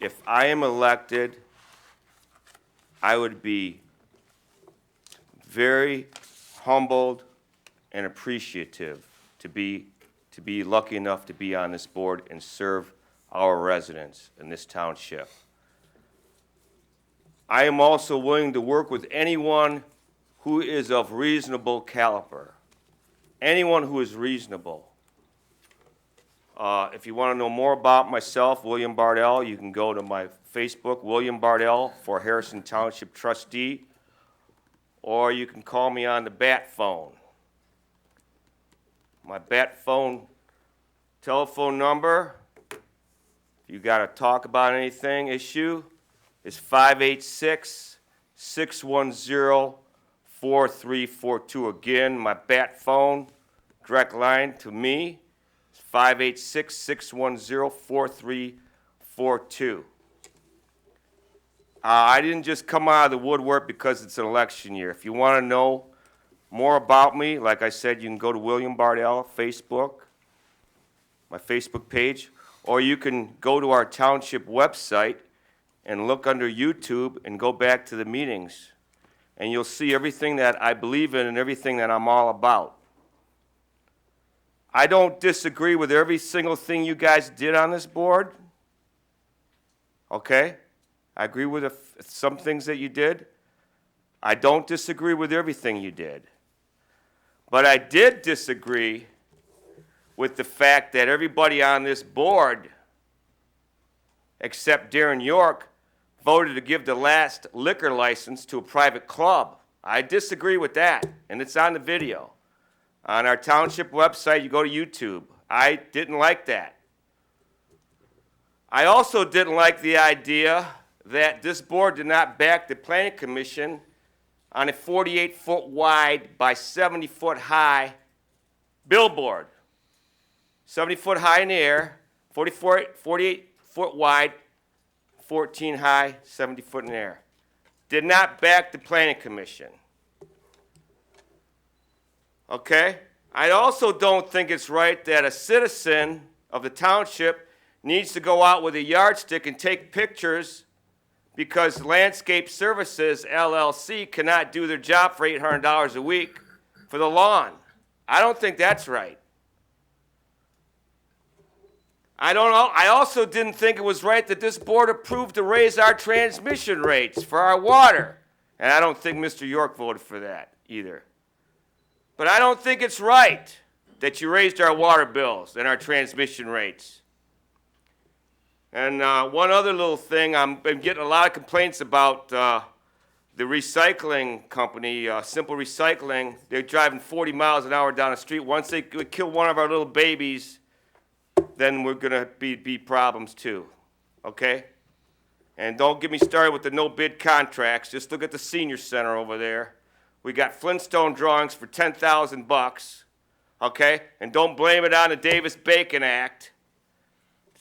If I am elected, I would be very humbled and appreciative to be lucky enough to be on this board and serve our residents in this township. I am also willing to work with anyone who is of reasonable caliber. Anyone who is reasonable. If you want to know more about myself, William Bardell, you can go to my Facebook, William Bardell for Harrison Township Trustee, or you can call me on the bat phone. My bat phone telephone number, if you got to talk about anything, issue, is 586-610-4342. Again, my bat phone, direct line to me, is 586-610-4342. 642. I didn't just come out of the woodwork because it's an election year. If you want to know more about me, like I said, you can go to William Bardell Facebook, my Facebook page, or you can go to our township website and look under YouTube and go back to the meetings. And you'll see everything that I believe in and everything that I'm all about. I don't disagree with every single thing you guys did on this board. Okay? I agree with some things that you did. I don't disagree with everything you did. But I did disagree with the fact that everybody on this board, except Darren York, voted to give the last liquor license to a private club. I disagree with that, and it's on the video. On our township website, you go to YouTube. I didn't like that. I also didn't like the idea that this board did not back the planning commission on a 48-foot wide by 70-foot high billboard. 70 foot high in the air, 48 foot wide, 14 high, 70 foot in the air. Did not back the planning commission. Okay? I also don't think it's right that a citizen of the township needs to go out with a yardstick and take pictures because Landscape Services, LLC, cannot do their job for $800 a week for the lawn. I don't think that's right. I also didn't think it was right that this board approved to raise our transmission rates for our water. And I don't think Mr. York voted for that either. But I don't think it's right that you raised our water bills and our transmission rates. And one other little thing, I've been getting a lot of complaints about the recycling company, Simple Recycling. They're driving 40 miles an hour down the street. Once they kill one of our little babies, then we're going to be problems too, okay? And don't get me started with the no-bid contracts. Just look at the senior center over there. We got Flintstone drawings for $10,000, okay? And don't blame it on the Davis-Bacon Act.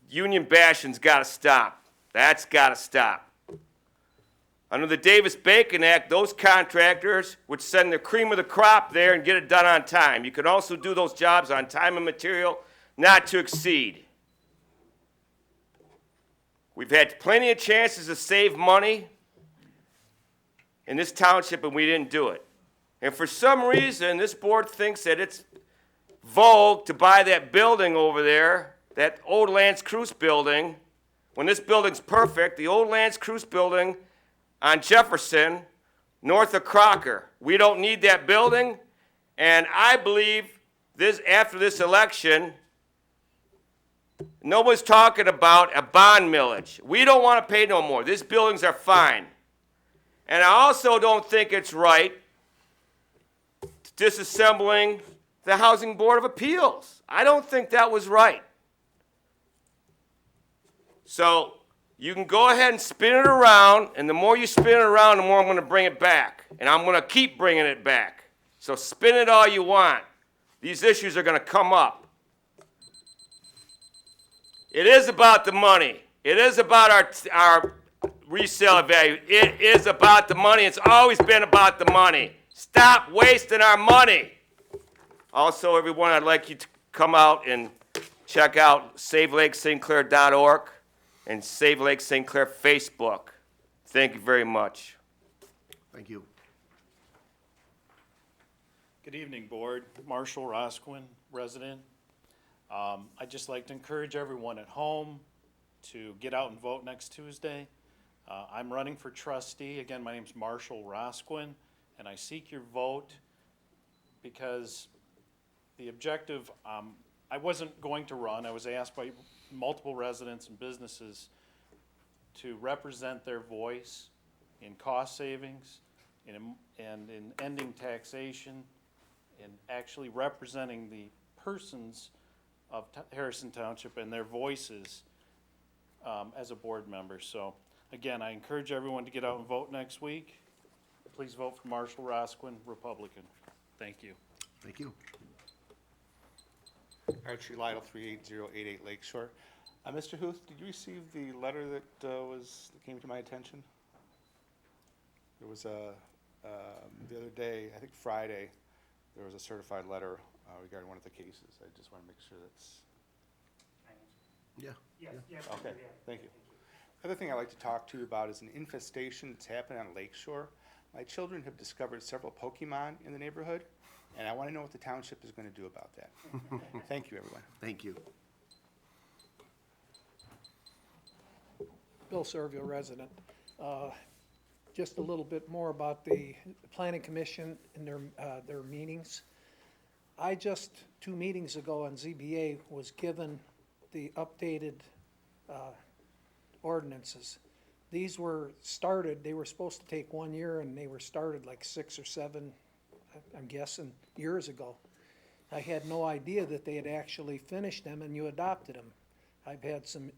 Union bashing's got to stop. That's got to stop. Under the Davis-Bacon Act, those contractors would send the cream of the crop there and get it done on time. You can also do those jobs on time and material not to exceed. We've had plenty of chances to save money in this township, and we didn't do it. And for some reason, this board thinks that it's vogue to buy that building over there, that old Lance Cruz building, when this building's perfect, the old Lance Cruz building on Jefferson, north of Crocker. We don't need that building, and I believe this, after this election, nobody's talking about a bond millage. We don't want to pay no more. These buildings are fine. And I also don't think it's right disassembling the Housing Board of Appeals. I don't think that was right. So you can go ahead and spin it around, and the more you spin it around, the more I'm going to bring it back. And I'm going to keep bringing it back. So spin it all you want. These issues are going to come up. It is about the money. It is about our resale value. It is about the money. It's always been about the money. Stop wasting our money. Also, everyone, I'd like you to come out and check out SaveLakeSt. Clair.org and Save Lake St. Clair Facebook. Thank you very much. Thank you. Good evening, Board. Marshall Rosquin, resident. I'd just like to encourage everyone at home to get out and vote next Tuesday. I'm running for trustee. Again, my name's Marshall Rosquin, and I seek your vote because the objective, I wasn't going to run. I was asked by multiple residents and businesses to represent their voice in cost savings and in ending taxation and actually representing the persons of Harrison Township and their voices as a board member. So again, I encourage everyone to get out and vote next week. Please vote for Marshall Rosquin, Republican. Thank you. Thank you. Archie Lytle, 38088 Lakeshore. Mr. Huth, did you receive the letter that that came to my attention? There was the other day, I think Friday, there was a certified letter regarding one of the cases. I just want to make sure that's. Yeah. Okay, thank you. Other thing I'd like to talk to you about is an infestation that's happened on Lakeshore. My children have discovered several Pokemon in the neighborhood, and I want to know what the township is going to do about that. Thank you, everyone. Thank you. Bill Servio, resident. Just a little bit more about the planning commission and their meetings. I just, 2 meetings ago on ZBA, was given the updated ordinances. These were started, they were supposed to take 1 year, and they were started like 6 or 7, I'm guessing, years ago. I had no idea that they had actually finished them and you adopted them. I've had some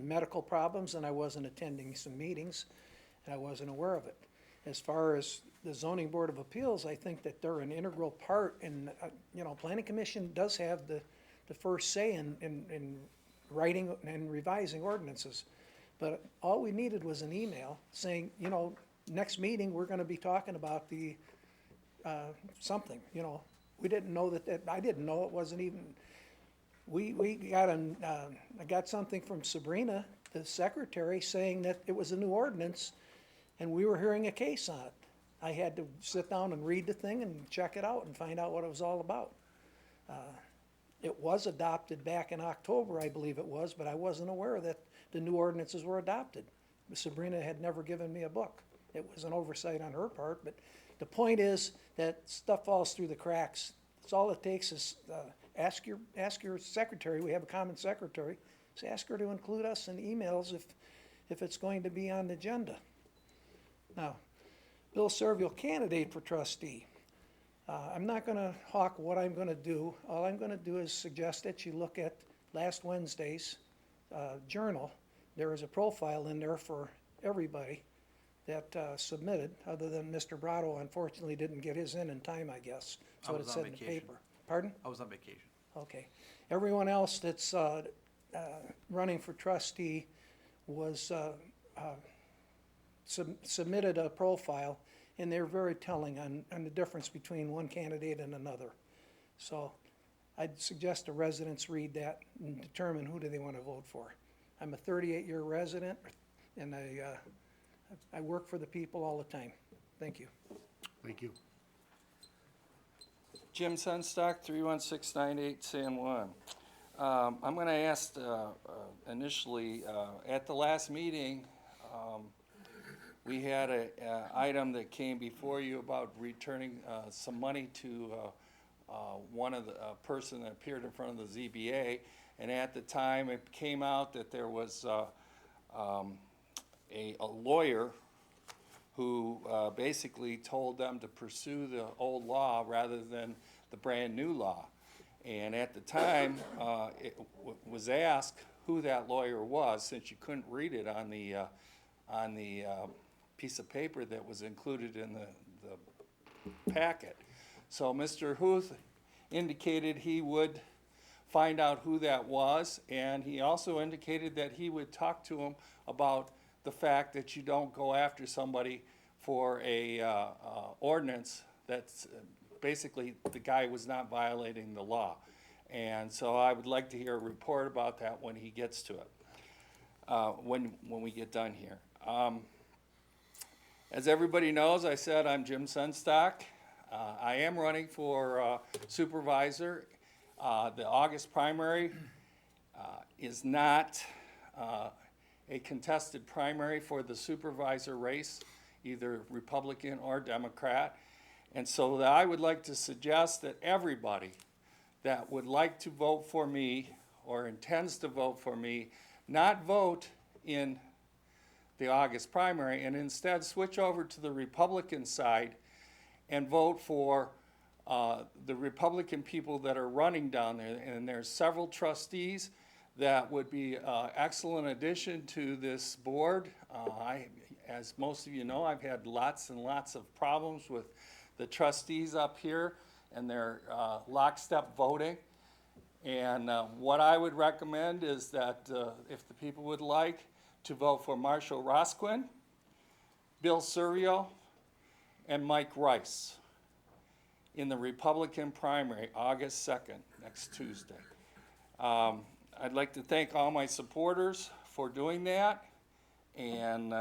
medical problems and I wasn't attending some meetings and I wasn't aware of it. As far as the zoning board of appeals, I think that they're an integral part in, planning commission does have the first say in writing and revising ordinances. But all we needed was an email saying, next meeting, we're gonna be talking about the, something, We didn't know that, I didn't know it wasn't even, we got I got something from Sabrina, the secretary, saying that it was a new ordinance, and we were hearing a case on it. I had to sit down and read the thing and check it out and find out what it was all about. It was adopted back in October, I believe it was, but I wasn't aware that the new ordinances were adopted. Sabrina had never given me a book. It was an oversight on her part, but the point is that stuff falls through the cracks. That's all it takes is ask your secretary. We have a common secretary. So ask her to include us in emails if it's going to be on the agenda. Now, Bill Servio, candidate for trustee. I'm not going to hawk what I'm going to do. All I'm going to do is suggest that you look at last Wednesday's journal. There is a profile in there for everybody that submitted, other than Mr. Brado unfortunately didn't get his in time, I guess. That's what it said in the paper. Pardon? I was on vacation. Okay. Everyone else that's running for trustee was submitted a profile, and they're very telling on the difference between one candidate and another. So I'd suggest the residents read that and determine who do they want to vote for. I'm a 38-year resident, and I work for the people all the time. Thank you. Thank you. Jim Sunstock, 31698 San Juan. I'm going to ask initially, at the last meeting, we had an item that came before you about returning some money to one of the person that appeared in front of the ZBA, and at the time it came out that there was a lawyer who basically told them to pursue the old law rather than the brand new law. And at the time, it was asked who that lawyer was, since you couldn't read it on the piece of paper that was included in the packet. So Mr. Huth indicated he would find out who that was, and he also indicated that he would talk to him about the fact that you don't go after somebody for a ordinance that's basically the guy was not violating the law. And so I would like to hear a report about that when he gets to it, when we get done here. As everybody knows, I said I'm Jim Sunstock. I am running for supervisor. The August primary is not a contested primary for the supervisor race, either Republican or Democrat. And so I would like to suggest that everybody that would like to vote for me or intends to vote for me, not vote in the August primary and instead switch over to the Republican side and vote for the Republican people that are running down there. And there's several trustees that would be an excellent addition to this board. As most of you know, I've had lots and lots of problems with the trustees up here and their lockstep voting. And what I would recommend is that if the people would like to vote for Marshall Rosquin, Bill Survio, and Mike Rice in the Republican primary, August 2nd, next Tuesday. I'd like to thank all my supporters for doing that, and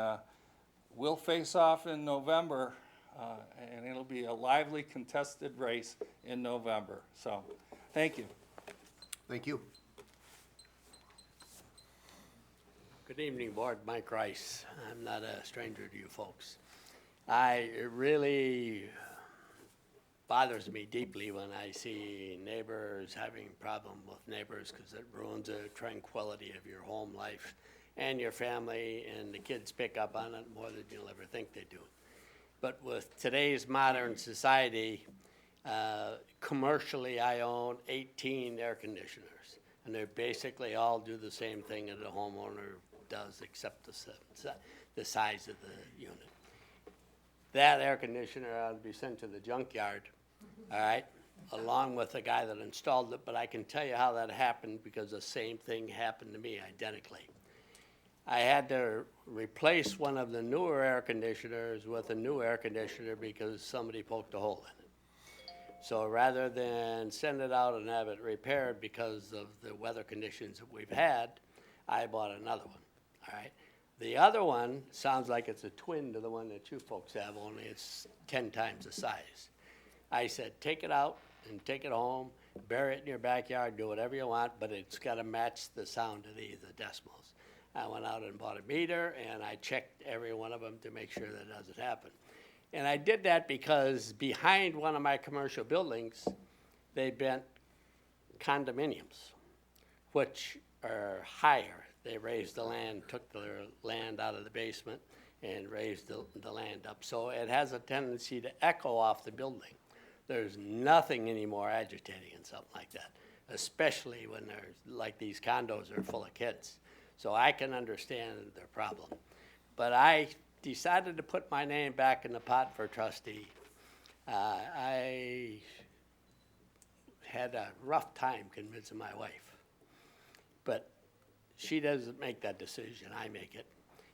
we'll face off in November, and it'll be a lively contested race in November. So, thank you. Thank you. Good evening, Board. Mike Rice. I'm not a stranger to you folks. It really bothers me deeply when I see neighbors having problem with neighbors because it ruins the tranquility of your home life and your family, and the kids pick up on it more than you'll ever think they do. But with today's modern society, commercially, I own 18 air conditioners, and they basically all do the same thing that a homeowner does, except the size of the unit. That air conditioner ought to be sent to the junkyard, all right, along with the guy that installed it, but I can tell you how that happened because the same thing happened to me identically. I had to replace one of the newer air conditioners with a new air conditioner because somebody poked a hole in it. So rather than send it out and have it repaired because of the weather conditions that we've had, I bought another one, all right? The other one sounds like it's a twin to the one that you folks have, only it's 10 times the size. I said, take it out and take it home, bury it in your backyard, do whatever you want, but it's got to match the sound of the decimals. I went out and bought a meter, and I checked every one of them to make sure that doesn't happen. And I did that because behind one of my commercial buildings, they built condominiums, which are higher. They raised the land, took the land out of the basement, and raised the land up. So it has a tendency to echo off the building. There's nothing any more agitating in something like that, especially when there's, like these condos are full of kids. So I can understand their problem. But I decided to put my name back in the pot for trustee. I had a rough time convincing my wife. But she doesn't make that decision, I make it.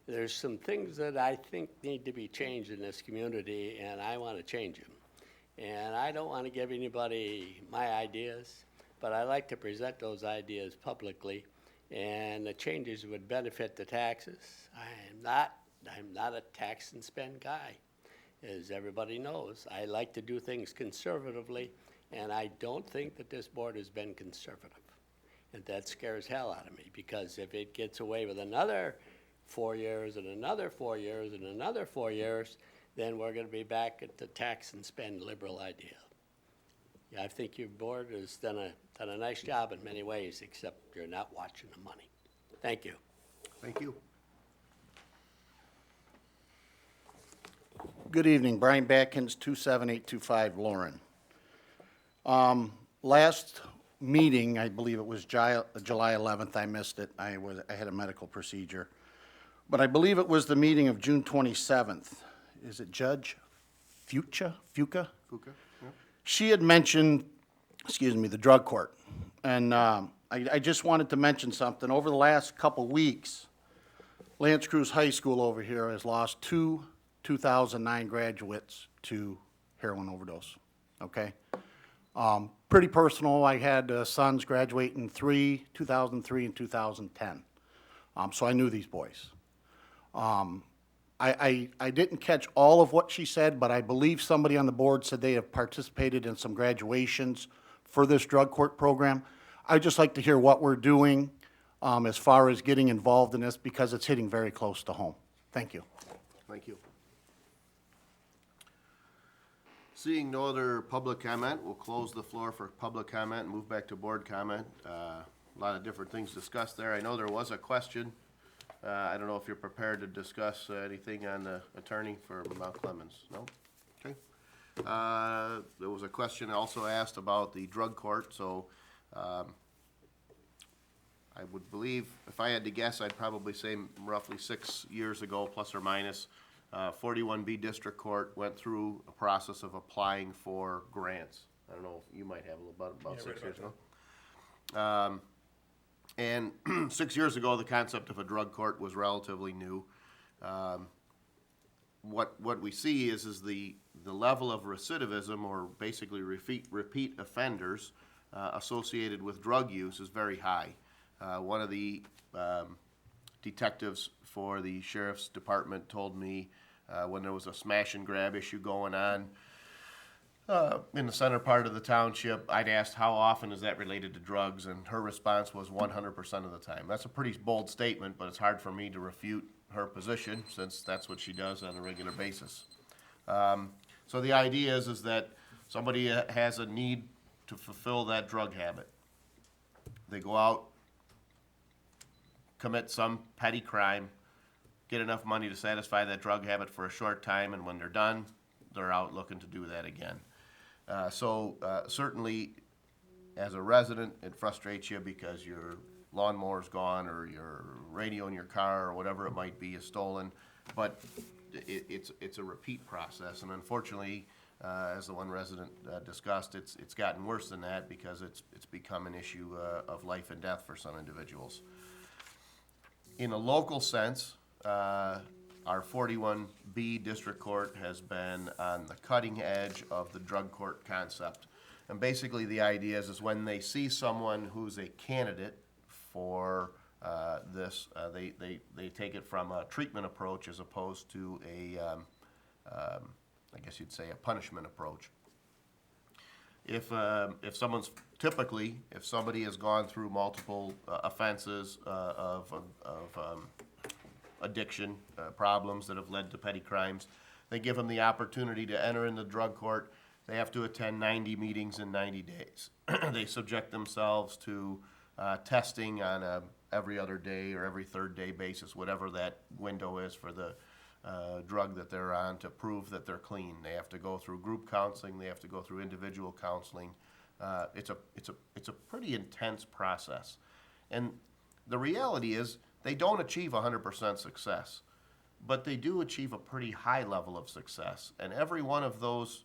There's some things that I think need to be changed in this community, and I want to change them. And I don't want to give anybody my ideas, but I like to present those ideas publicly, and the changes would benefit the taxes. I'm not a tax and spend guy, as everybody knows. I like to do things conservatively, and I don't think that this board has been conservative. And that scares hell out of me, because if it gets away with another 4 years and another 4 years and another 4 years, then we're going to be back at the tax and spend liberal idea. Yeah, I think your board has done a nice job in many ways, except you're not watching the money. Thank you. Thank you. Good evening, Brian Batkins, 27825 Lauren. Last meeting, I believe it was July 11th, I missed it, I had a medical procedure. But I believe it was the meeting of June 27th. Is it Judge Fuca? Fuca, yeah. She had mentioned, the drug court. And I just wanted to mention something. Over the last couple weeks, L'Anse Creuse High School over here has lost 2009 graduates to heroin overdose, okay? Pretty personal. I had sons graduate in 2003 and 2010. So I knew these boys. I didn't catch all of what she said, but I believe somebody on the board said they have participated in some graduations for this drug court program. I'd just like to hear what we're doing as far as getting involved in this, because it's hitting very close to home. Thank you. Thank you. Seeing no other public comment, we'll close the floor for public comment and move back to board comment. A lot of different things discussed there. I know there was a question. I don't know if you're prepared to discuss anything on the attorney for Mount Clemens. No? Okay. There was a question also asked about the drug court, so I would believe, if I had to guess, I'd probably say roughly 6 years ago, plus or minus, 41B District Court went through a process of applying for grants. I don't know, if you might have a little about 6 years ago. And 6 years ago, the concept of a drug court was relatively new. What we see is the level of recidivism, or basically repeat offenders associated with drug use, is very high. One of the detectives for the sheriff's department told me when there was a smash and grab issue going on in the center part of the township, I'd asked how often is that related to drugs, and her response was 100% of the time. That's a pretty bold statement, but it's hard for me to refute her position, since that's what she does on a regular basis. So the idea is that somebody has a need to fulfill that drug habit. They go out, commit some petty crime, get enough money to satisfy that drug habit for a short time, and when they're done, they're out looking to do that again. Certainly, as a resident, it frustrates you because your lawnmower's gone, or your radio in your car, or whatever it might be, is stolen. But it's a repeat process, and unfortunately, as the one resident discussed, it's gotten worse than that, because it's become an issue of life and death for some individuals. In a local sense, our 41B District Court has been on the cutting edge of the drug court concept. And basically the idea is when they see someone who's a candidate for this, they take it from a treatment approach as opposed to I guess you'd say, a punishment approach. If someone's, typically, if somebody has gone through multiple offenses of addiction problems that have led to petty crimes, they give them the opportunity to enter in the drug court. They have to attend 90 meetings in 90 days. They subject themselves to testing on a every other day or every third day basis, whatever that window is for the drug that they're on, to prove that they're clean. They have to go through group counseling. They have to go through individual counseling. It's a pretty intense process. And the reality is they don't achieve 100% success, but they do achieve a pretty high level of success. And every one of those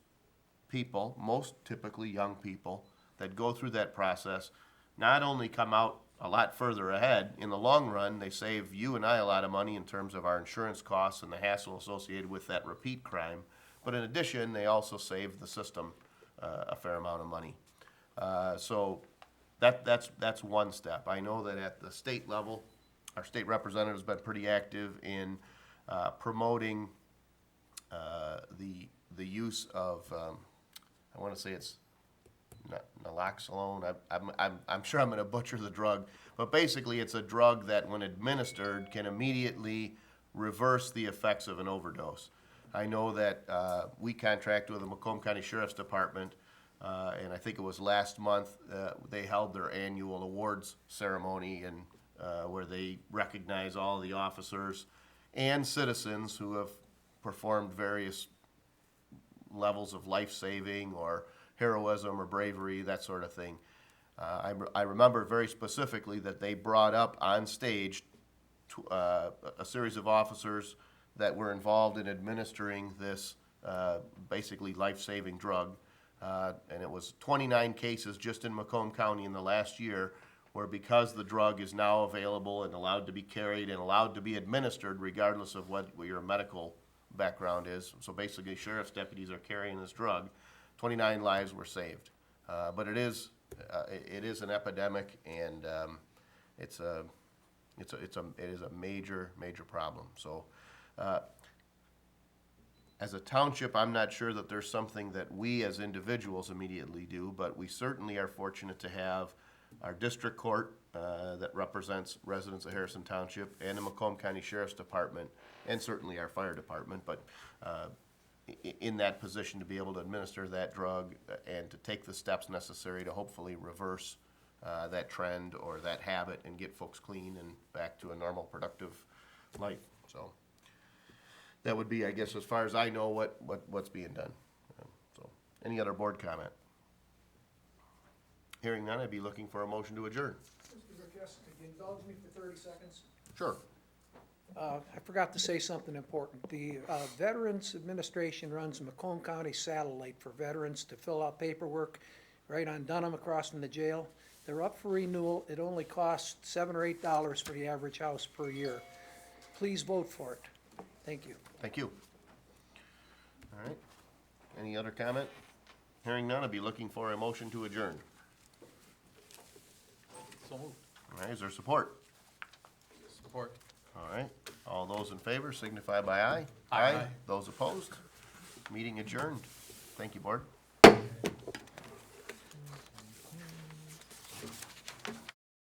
people, most typically young people, that go through that process, not only come out a lot further ahead, in the long run, they save you and I a lot of money in terms of our insurance costs and the hassle associated with that repeat crime. But in addition, they also save the system a fair amount of money. So that's one step. I know that at the state level, our state representative's been pretty active in promoting the use of, I want to say it's naloxone. I'm sure I'm going to butcher the drug, but basically it's a drug that, when administered, can immediately reverse the effects of an overdose. I know that we contract with the Macomb County Sheriff's Department, and I think it was last month they held their annual awards ceremony, and where they recognize all the officers and citizens who have performed various levels of life-saving or heroism or bravery, that sort of thing. I remember very specifically that they brought up on stage a series of officers that were involved in administering this basically life-saving drug. And it was 29 cases just in Macomb County in the last year, where, because the drug is now available and allowed to be carried and allowed to be administered regardless of what your medical background is, so basically sheriff's deputies are carrying this drug, 29 lives were saved. But it is an epidemic, and it is a major problem. So as a township, I'm not sure that there's something that we as individuals immediately do, but we certainly are fortunate to have our district court that represents residents of Harrison Township, and the Macomb County Sheriff's Department, and certainly our fire department, but in that position to be able to administer that drug and to take the steps necessary to hopefully reverse that trend or that habit and get folks clean and back to a normal, productive life. So that would be, I guess, as far as I know, what's being done. So, any other board comment? Hearing none, I'd be looking for a motion to adjourn. Mr. Gurkowski, could you indulge me for 30 seconds? Sure. I forgot to say something important. The Veterans Administration runs a Macomb County satellite for veterans to fill out paperwork. right on Dunham across from the jail. They're up for renewal. It only costs $7 or $8 for the average house per year. Please vote for it. Thank you. Thank you. All right. Any other comment? Hearing none, I'd be looking for a motion to adjourn. So moved. All right, is there support? Support. All right, all those in favor signify by aye. Aye. Those opposed? Meeting adjourned. Thank you, board.